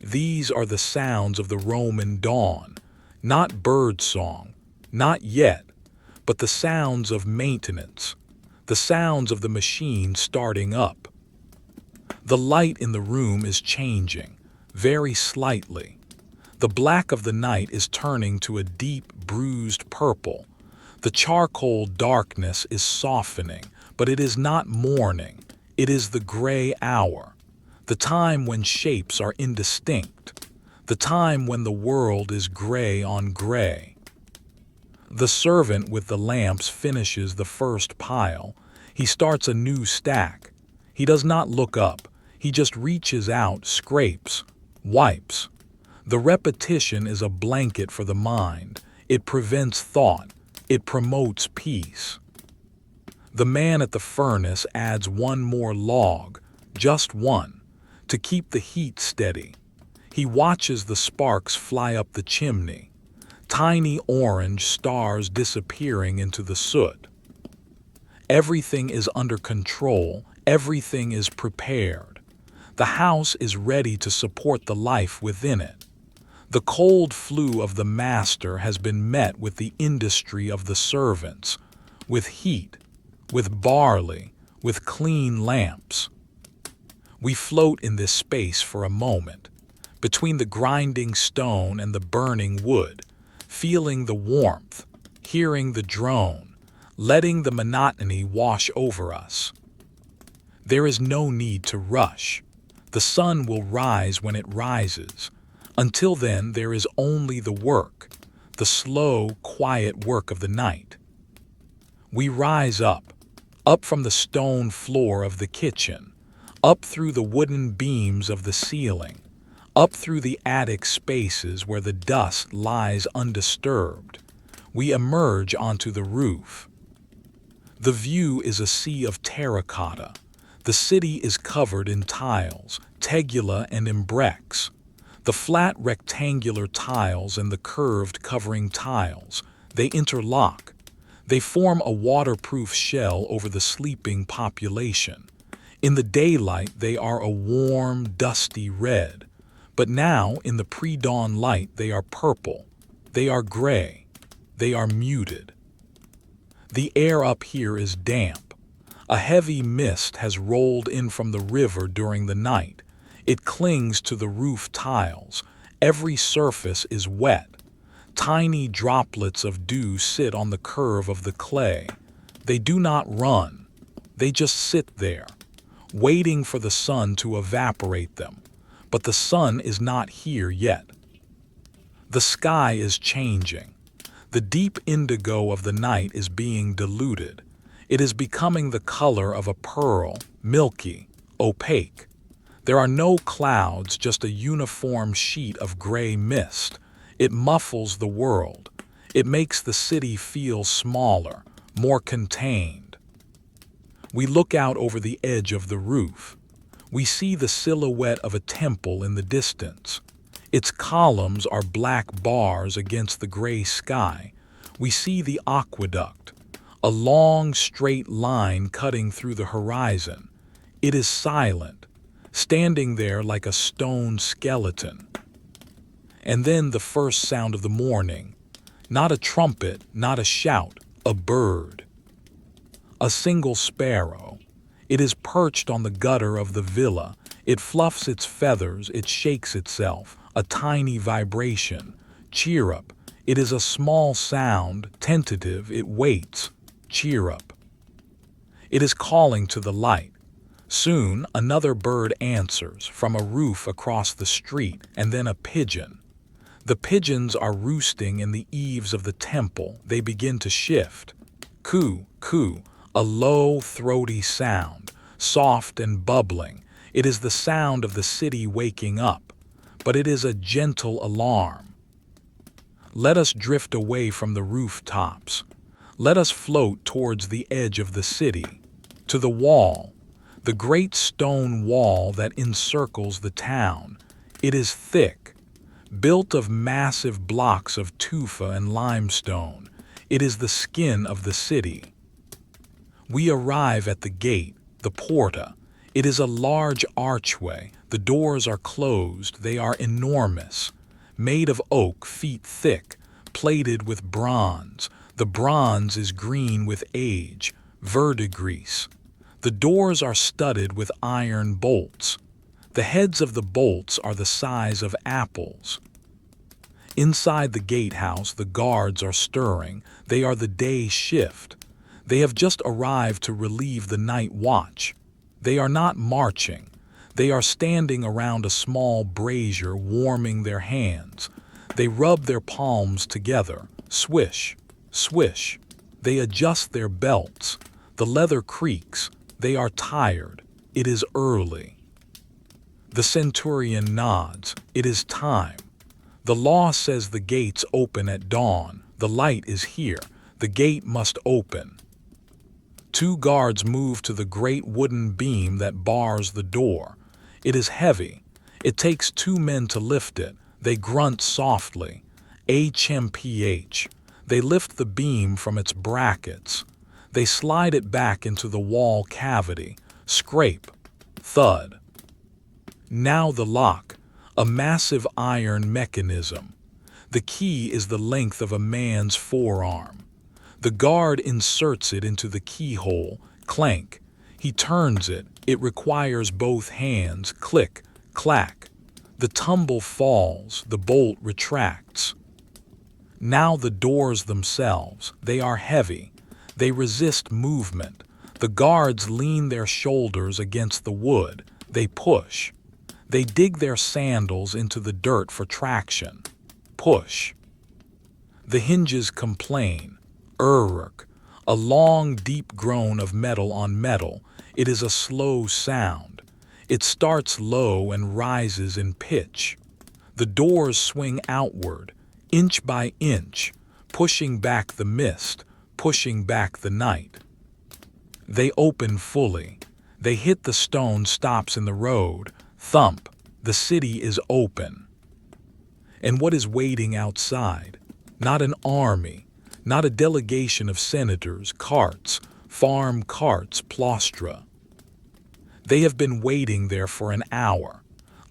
These are the sounds of the Roman dawn, not bird song, not yet, but the sounds of maintenance, the sounds of the machine starting up. The light in the room is changing, very slightly. The black of the night is turning to a deep, bruised purple. The charcoal darkness is softening, but it is not morning. It is the gray hour, the time when shapes are indistinct, the time when the world is gray on gray. The servant with the lamps finishes the first pile. He starts a new stack. He does not look up. He just reaches out, scrapes, wipes. The repetition is a blanket for the mind. It prevents thought. It promotes peace. The man at the furnace adds one more log, just one, to keep the heat steady. He watches the sparks fly up the chimney, tiny orange stars disappearing into the soot. Everything is under control. Everything is prepared. The house is ready to support the life within it. The cold flue of the master has been met with the industry of the servants, with heat, with barley, with clean lamps. We float in this space for a moment, between the grinding stone and the burning wood, feeling the warmth, hearing the drone, letting the monotony wash over us. There is no need to rush. The sun will rise when it rises. Until then, there is only the work, the slow, quiet work of the night. We rise up from the stone floor of the kitchen, up through the wooden beams of the ceiling, up through the attic spaces where the dust lies undisturbed. We emerge onto the roof. The view is a sea of terracotta. The city is covered in tiles, tegula and embrex. The flat rectangular tiles and the curved covering tiles, they interlock. They form a waterproof shell over the sleeping population. In the daylight, they are a warm, dusty red. But now, in the pre-dawn light, they are purple. They are gray. They are muted. The air up here is damp. A heavy mist has rolled in from the river during the night. It clings to the roof tiles. Every surface is wet. Tiny droplets of dew sit on the curve of the clay. They do not run. They just sit there, waiting for the sun to evaporate them. But the sun is not here yet. The sky is changing. The deep indigo of the night is being diluted. It is becoming the color of a pearl, milky, opaque. There are no clouds, just a uniform sheet of gray mist. It muffles the world. It makes the city feel smaller, more contained. We look out over the edge of the roof. We see the silhouette of a temple in the distance. Its columns are black bars against the gray sky. We see the aqueduct, a long, straight line cutting through the horizon. It is silent, standing there like a stone skeleton. And then the first sound of the morning. Not a trumpet, not a shout, a bird. A single sparrow. It is perched on the gutter of the villa. It fluffs its feathers, it shakes itself. A tiny vibration. Cheer up. It is a small sound, tentative, it waits. Cheer up. It is calling to the light. Soon, another bird answers from a roof across the street, and then a pigeon. The pigeons are roosting in the eaves of the temple. They begin to shift. Coo, coo, a low, throaty sound, soft and bubbling. It is the sound of the city waking up, but it is a gentle alarm. Let us drift away from the rooftops. Let us float towards the edge of the city, to the wall, the great stone wall that encircles the town. It is thick, built of massive blocks of tufa and limestone. It is the skin of the city. We arrive at the gate, the porta. It is a large archway. The doors are closed. They are enormous, made of oak, feet thick, plated with bronze. The bronze is green with age, verdigris. The doors are studded with iron bolts. The heads of the bolts are the size of apples. Inside the gatehouse, the guards are stirring. They are the day shift. They have just arrived to relieve the night watch. They are not marching. They are standing around a small brazier, warming their hands. They rub their palms together. Swish, swish. They adjust their belts. The leather creaks. They are tired. It is early. The centurion nods. It is time. The law says the gates open at dawn. The light is here. The gate must open. 2 guards move to the great wooden beam that bars the door. It is heavy. It takes 2 men to lift it. They grunt softly. HMPH. They lift the beam from its brackets. They slide it back into the wall cavity. Scrape. Thud. Now the lock. A massive iron mechanism. The key is the length of a man's forearm. The guard inserts it into the keyhole. Clank. He turns it. It requires both hands. Click, clack. The tumble falls. The bolt retracts. Now the doors themselves. They are heavy. They resist movement. The guards lean their shoulders against the wood. They push. They dig their sandals into the dirt for traction. Push. The hinges complain. Urk, a long, deep groan of metal on metal. It is a slow sound. It starts low and rises in pitch. The doors swing outward, inch by inch, pushing back the mist, pushing back the night. They open fully. They hit the stone stops in the road. Thump. The city is open. And what is waiting outside? Not an army. Not a delegation of senators, carts, farm carts, plaustra. They have been waiting there for an hour,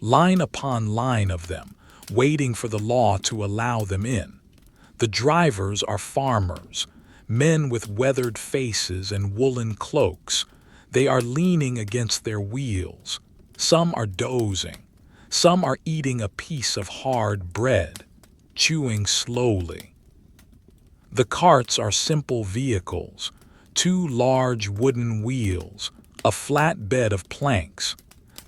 line upon line of them, waiting for the law to allow them in. The drivers are farmers, men with weathered faces and woolen cloaks. They are leaning against their wheels. Some are dozing. Some are eating a piece of hard bread, chewing slowly. The carts are simple vehicles, 2 large wooden wheels, a flat bed of planks.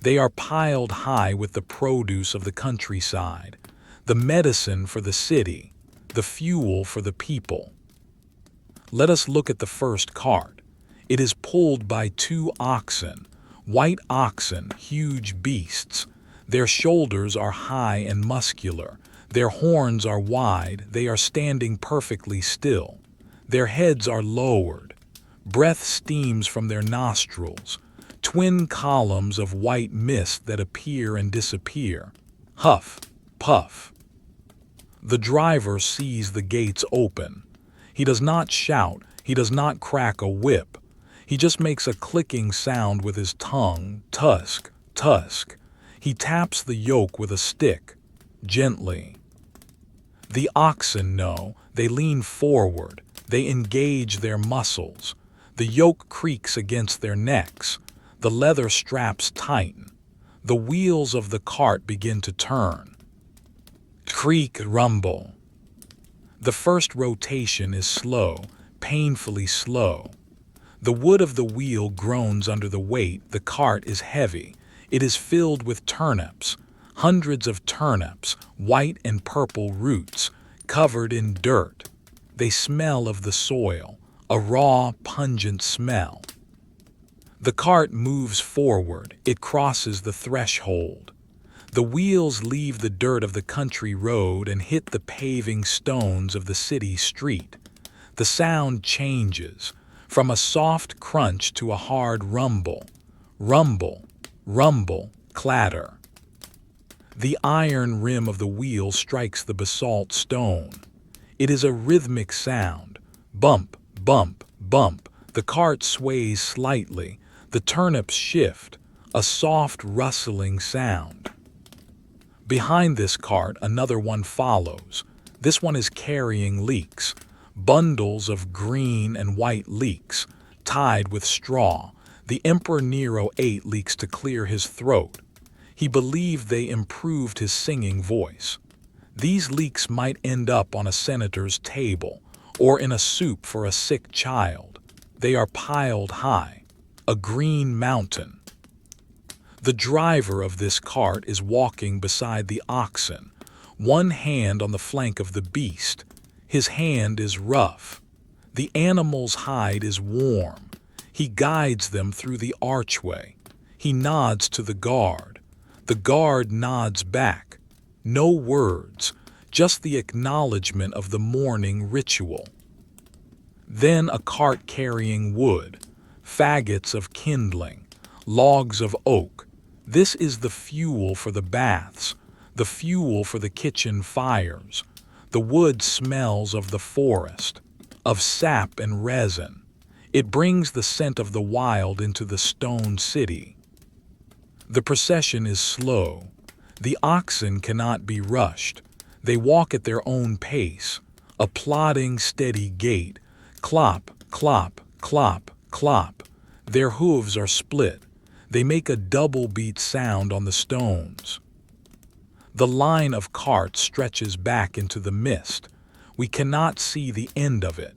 They are piled high with the produce of the countryside, the medicine for the city, the fuel for the people. Let us look at the first cart. It is pulled by 2 oxen, white oxen, huge beasts. Their shoulders are high and muscular. Their horns are wide. They are standing perfectly still. Their heads are lowered. Breath steams from their nostrils. Twin columns of white mist that appear and disappear. Huff, puff. The driver sees the gates open. He does not shout. He does not crack a whip. He just makes a clicking sound with his tongue. Tusk, tusk. He taps the yoke with a stick, gently. The oxen know. They lean forward. They engage their muscles. The yoke creaks against their necks. The leather straps tighten. The wheels of the cart begin to turn. Creak, rumble. The first rotation is slow, painfully slow. The wood of the wheel groans under the weight. The cart is heavy. It is filled with turnips, hundreds of turnips, white and purple roots, covered in dirt. They smell of the soil, a raw, pungent smell. The cart moves forward. It crosses the threshold. The wheels leave the dirt of the country road and hit the paving stones of the city street. The sound changes, from a soft crunch to a hard rumble. Rumble, rumble, clatter. The iron rim of the wheel strikes the basalt stone. It is a rhythmic sound. Bump, bump, bump. The cart sways slightly. The turnips shift, a soft rustling sound. Behind this cart, another one follows. This one is carrying leeks, bundles of green and white leeks, tied with straw. The Emperor Nero ate leeks to clear his throat. He believed they improved his singing voice. These leeks might end up on a senator's table, or in a soup for a sick child. They are piled high. A green mountain. The driver of this cart is walking beside the oxen, one hand on the flank of the beast. His hand is rough. The animal's hide is warm. He guides them through the archway. He nods to the guard. The guard nods back. No words, just the acknowledgement of the morning ritual. Then a cart carrying wood. Faggots of kindling, logs of oak. This is the fuel for the baths, the fuel for the kitchen fires. The wood smells of the forest, of sap and resin. It brings the scent of the wild into the stone city. The procession is slow. The oxen cannot be rushed. They walk at their own pace, a plodding, steady gait. Clop, clop, clop, clop. Their hooves are split. They make a double beat sound on the stones. The line of carts stretches back into the mist. We cannot see the end of it.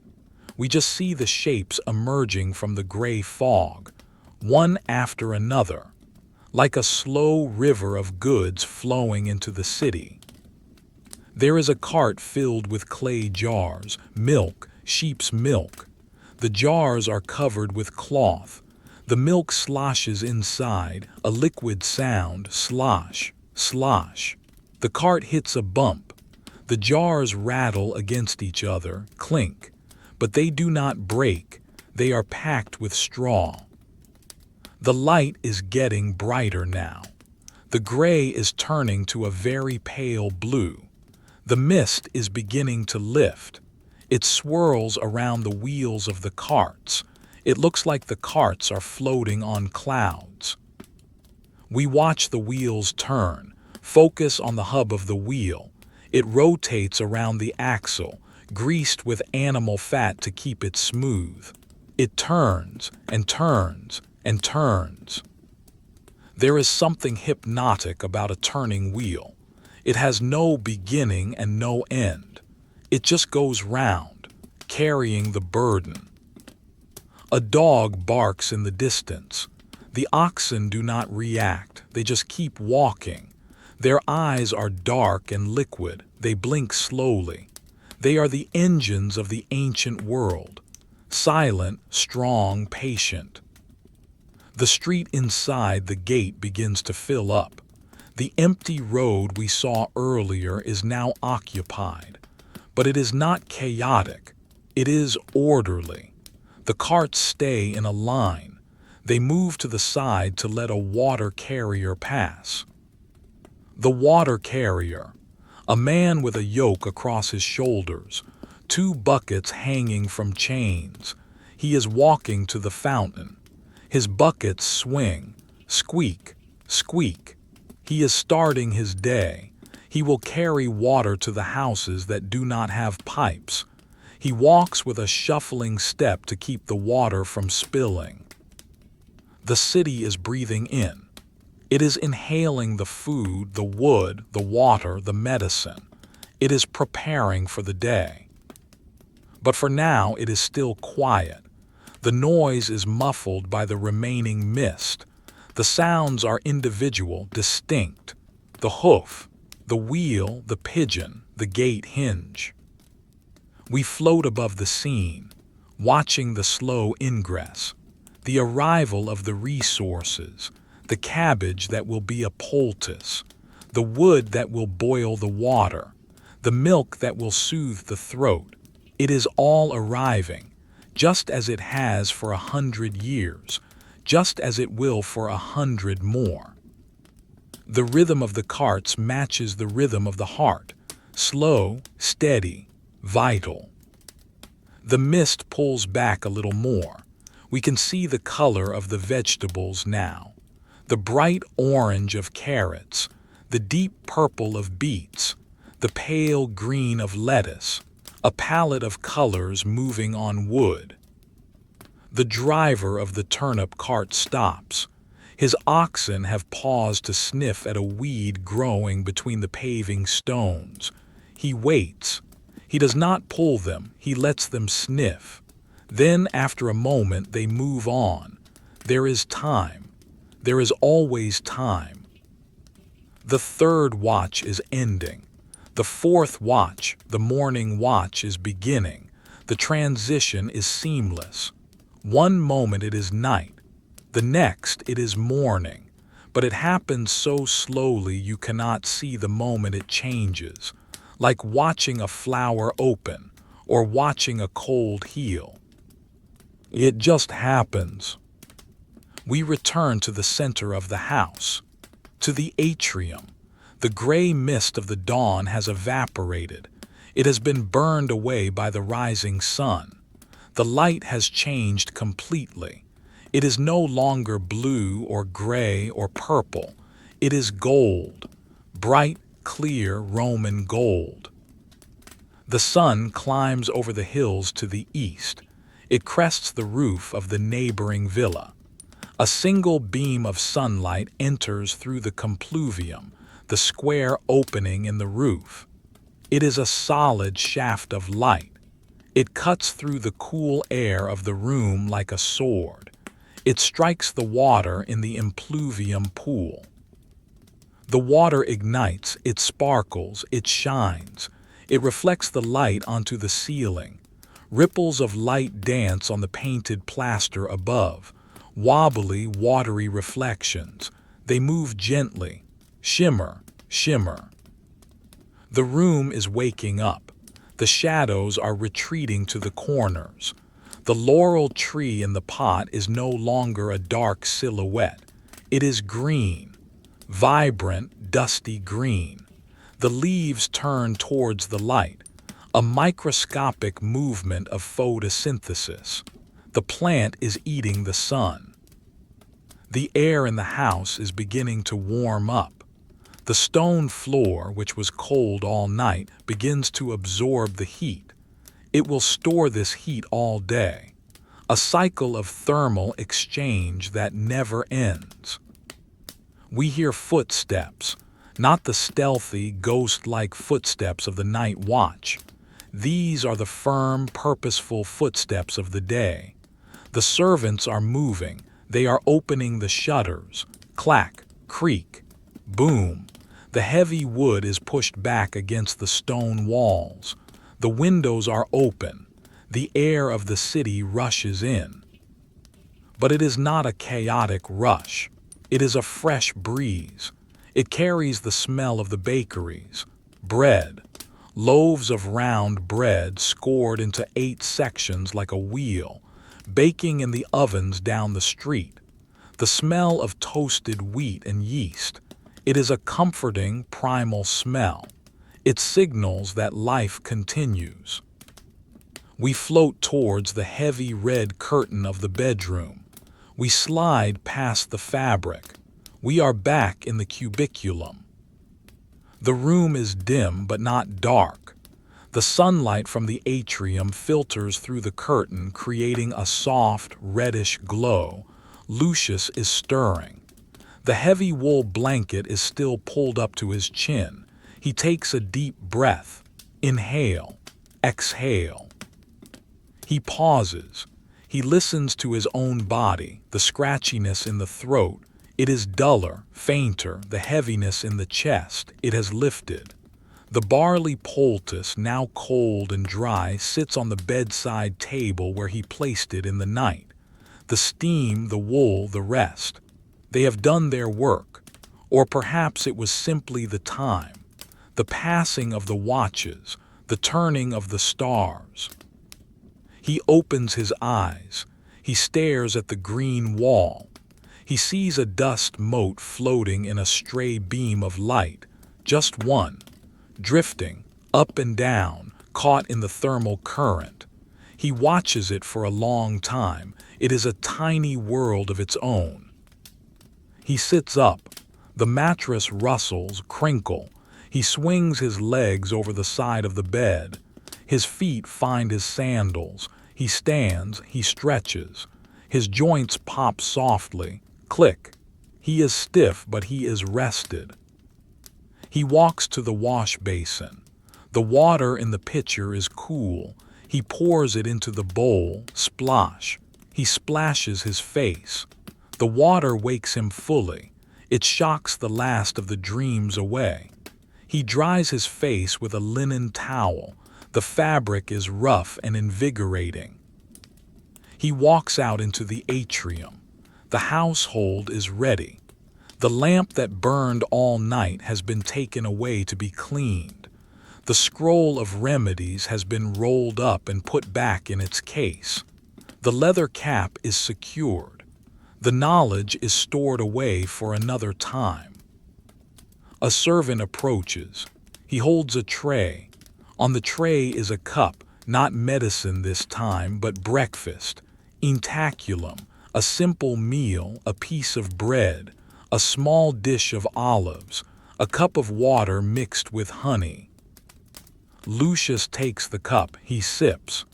We just see the shapes emerging from the gray fog, one after another, like a slow river of goods flowing into the city. There is a cart filled with clay jars, milk, sheep's milk. The jars are covered with cloth. The milk sloshes inside, a liquid sound, slosh, slosh. The cart hits a bump. The jars rattle against each other, clink. But they do not break. They are packed with straw. The light is getting brighter now. The gray is turning to a very pale blue. The mist is beginning to lift. It swirls around the wheels of the carts. It looks like the carts are floating on clouds. We watch the wheels turn, focus on the hub of the wheel. It rotates around the axle, greased with animal fat to keep it smooth. It turns and turns and turns. There is something hypnotic about a turning wheel. It has no beginning and no end. It just goes round, carrying the burden. A dog barks in the distance. The oxen do not react. They just keep walking. Their eyes are dark and liquid. They blink slowly. They are the engines of the ancient world, silent, strong, patient. The street inside the gate begins to fill up. The empty road we saw earlier is now occupied, but it is not chaotic. It is orderly. The carts stay in a line. They move to the side to let a water carrier pass. The water carrier, a man with a yoke across his shoulders, 2 buckets hanging from chains. He is walking to the fountain. His buckets swing, squeak, squeak. He is starting his day. He will carry water to the houses that do not have pipes. He walks with a shuffling step to keep the water from spilling. The city is breathing in. It is inhaling the food, the wood, the water, the medicine. It is preparing for the day. But for now it is still quiet. The noise is muffled by the remaining mist. The sounds are individual, distinct. The hoof, the wheel, the pigeon, the gate hinge. We float above the scene, watching the slow ingress, the arrival of the resources, the cabbage that will be a poultice, the wood that will boil the water, the milk that will soothe the throat. It is all arriving, just as it has for 100 years, just as it will for 100 more. The rhythm of the carts matches the rhythm of the heart, slow, steady, vital. The mist pulls back a little more. We can see the color of the vegetables now. The bright orange of carrots, the deep purple of beets, the pale green of lettuce, a palette of colors moving on wood. The driver of the turnip cart stops. His oxen have paused to sniff at a weed growing between the paving stones. He waits. He does not pull them, he lets them sniff. Then, after a moment, they move on. There is time. There is always time. The 3rd watch is ending. The 4th watch, the morning watch, is beginning. The transition is seamless. One moment it is night, the next it is morning, but it happens so slowly you cannot see the moment it changes, like watching a flower open or watching a cold heal. It just happens. We return to the center of the house, to the atrium. The gray mist of the dawn has evaporated. It has been burned away by the rising sun. The light has changed completely. It is no longer blue or gray or purple. It is gold, bright, clear Roman gold. The sun climbs over the hills to the east. It crests the roof of the neighboring villa. A single beam of sunlight enters through the compluvium, the square opening in the roof. It is a solid shaft of light. It cuts through the cool air of the room like a sword. It strikes the water in the impluvium pool. The water ignites, it sparkles, it shines. It reflects the light onto the ceiling. Ripples of light dance on the painted plaster above. Wobbly, watery reflections. They move gently. Shimmer, shimmer. The room is waking up. The shadows are retreating to the corners. The laurel tree in the pot is no longer a dark silhouette. It is green, vibrant, dusty green. The leaves turn towards the light, a microscopic movement of photosynthesis. The plant is eating the sun. The air in the house is beginning to warm up. The stone floor, which was cold all night, begins to absorb the heat. It will store this heat all day. A cycle of thermal exchange that never ends. We hear footsteps, not the stealthy, ghost-like footsteps of the night watch. These are the firm, purposeful footsteps of the day. The servants are moving. They are opening the shutters. Clack, creak, boom. The heavy wood is pushed back against the stone walls. The windows are open. The air of the city rushes in. But it is not a chaotic rush. It is a fresh breeze. It carries the smell of the bakeries, bread, loaves of round bread scored into 8 sections like a wheel, baking in the ovens down the street. The smell of toasted wheat and yeast. It is a comforting, primal smell. It signals that life continues. We float towards the heavy red curtain of the bedroom. We slide past the fabric. We are back in the cubiculum. The room is dim but not dark. The sunlight from the atrium filters through the curtain, creating a soft, reddish glow. Lucius is stirring. The heavy wool blanket is still pulled up to his chin. He takes a deep breath. Inhale. Exhale. He pauses. He listens to his own body, the scratchiness in the throat. It is duller, fainter, the heaviness in the chest. It has lifted. The barley poultice, now cold and dry, sits on the bedside table where he placed it in the night. The steam, the wool, the rest. They have done their work. Or perhaps it was simply the time. The passing of the watches, the turning of the stars. He opens his eyes. He stares at the green wall. He sees a dust mote floating in a stray beam of light, just one, drifting up and down, caught in the thermal current. He watches it for a long time. It is a tiny world of its own. He sits up. The mattress rustles, crinkle. He swings his legs over the side of the bed. His feet find his sandals. He stands, he stretches. His joints pop softly. Click. He is stiff, but he is rested. He walks to the wash basin. The water in the pitcher is cool. He pours it into the bowl, splosh. He splashes his face. The water wakes him fully. It shocks the last of the dreams away. He dries his face with a linen towel. The fabric is rough and invigorating. He walks out into the atrium. The household is ready. The lamp that burned all night has been taken away to be cleaned. The scroll of remedies has been rolled up and put back in its case. The leather cap is secured. The knowledge is stored away for another time. A servant approaches. He holds a tray. On the tray is a cup, not medicine this time, but breakfast, intaculum, a simple meal, a piece of bread, a small dish of olives, a cup of water mixed with honey. Lucius takes the cup, he sips.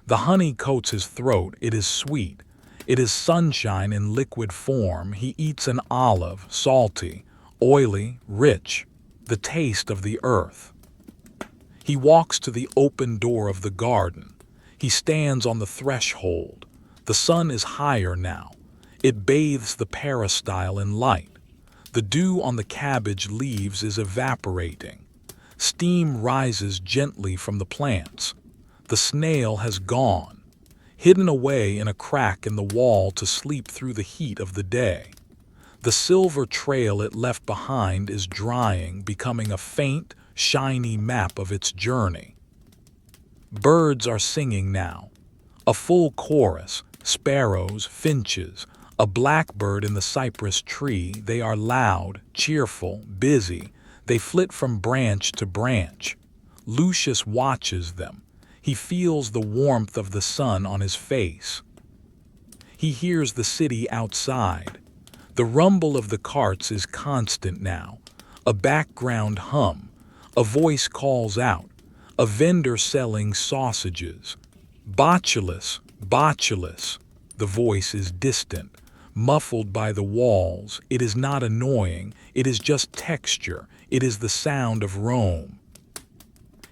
The honey coats his throat, it is sweet. It is sunshine in liquid form. He eats an olive, salty, oily, rich, the taste of the earth. He walks to the open door of the garden. He stands on the threshold. The sun is higher now. It bathes the peristyle in light. The dew on the cabbage leaves is evaporating. Steam rises gently from the plants. The snail has gone, hidden away in a crack in the wall to sleep through the heat of the day. The silver trail it left behind is drying, becoming a faint, shiny map of its journey. Birds are singing now. A full chorus, sparrows, finches, a blackbird in the cypress tree. They are loud, cheerful, busy. They flit from branch to branch. Lucius watches them. He feels the warmth of the sun on his face. He hears the city outside. The rumble of the carts is constant now. A background hum. A voice calls out. A vendor selling sausages. Vigiles, Vigiles. The voice is distant, muffled by the walls. It is not annoying. It is just texture. It is the sound of Rome.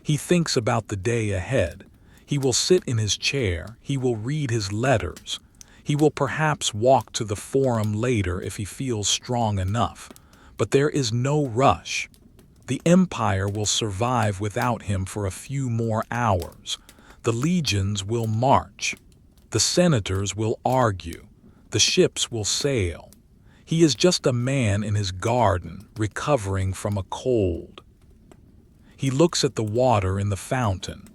He thinks about the day ahead. He will sit in his chair. He will read his letters. He will perhaps walk to the forum later if he feels strong enough. But there is no rush. The empire will survive without him for a few more hours. The legions will march. The senators will argue. The ships will sail. He is just a man in his garden, recovering from a cold. He looks at the water in the fountain.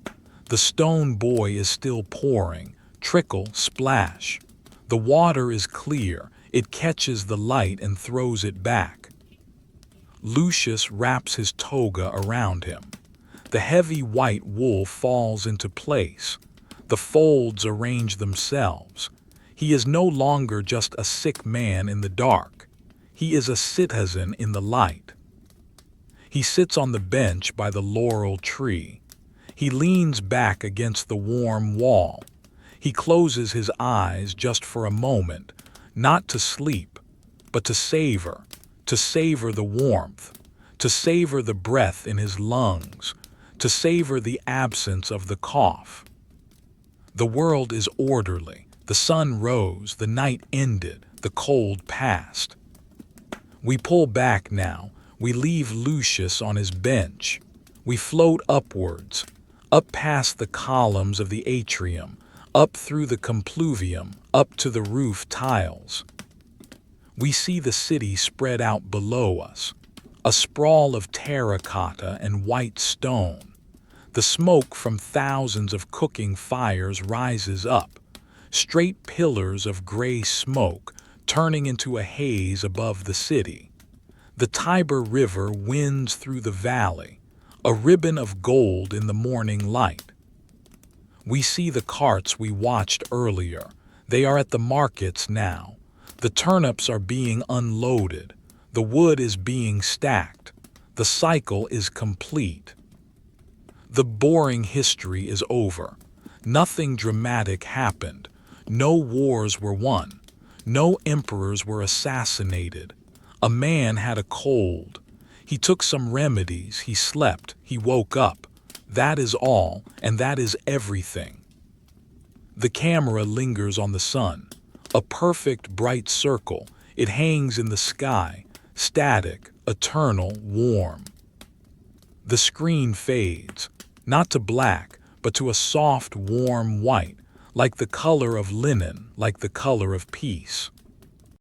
The stone boy is still pouring, trickle, splash. The water is clear. It catches the light and throws it back. Lucius wraps his toga around him. The heavy white wool falls into place. The folds arrange themselves. He is no longer just a sick man in the dark. He is a citizen in the light. He sits on the bench by the laurel tree. He leans back against the warm wall. He closes his eyes just for a moment, not to sleep, but to savor the warmth, to savor the breath in his lungs, to savor the absence of the cough. The world is orderly. The sun rose, the night ended, the cold passed. We pull back now. We leave Lucius on his bench. We float upwards, up past the columns of the atrium, up through the compluvium, up to the roof tiles. We see the city spread out below us, a sprawl of terracotta and white stone. The smoke from thousands of cooking fires rises up, straight pillars of gray smoke turning into a haze above the city. The Tiber River winds through the valley, a ribbon of gold in the morning light. We see the carts we watched earlier. They are at the markets now. The turnips are being unloaded. The wood is being stacked. The cycle is complete. The boring history is over. Nothing dramatic happened. No wars were won. No emperors were assassinated. A man had a cold. He took some remedies. He slept. He woke up. That is all, and that is everything. The camera lingers on the sun. A perfect bright circle. It hangs in the sky, static, eternal, warm. The screen fades, not to black, but to a soft, warm white, like the color of linen, like the color of peace.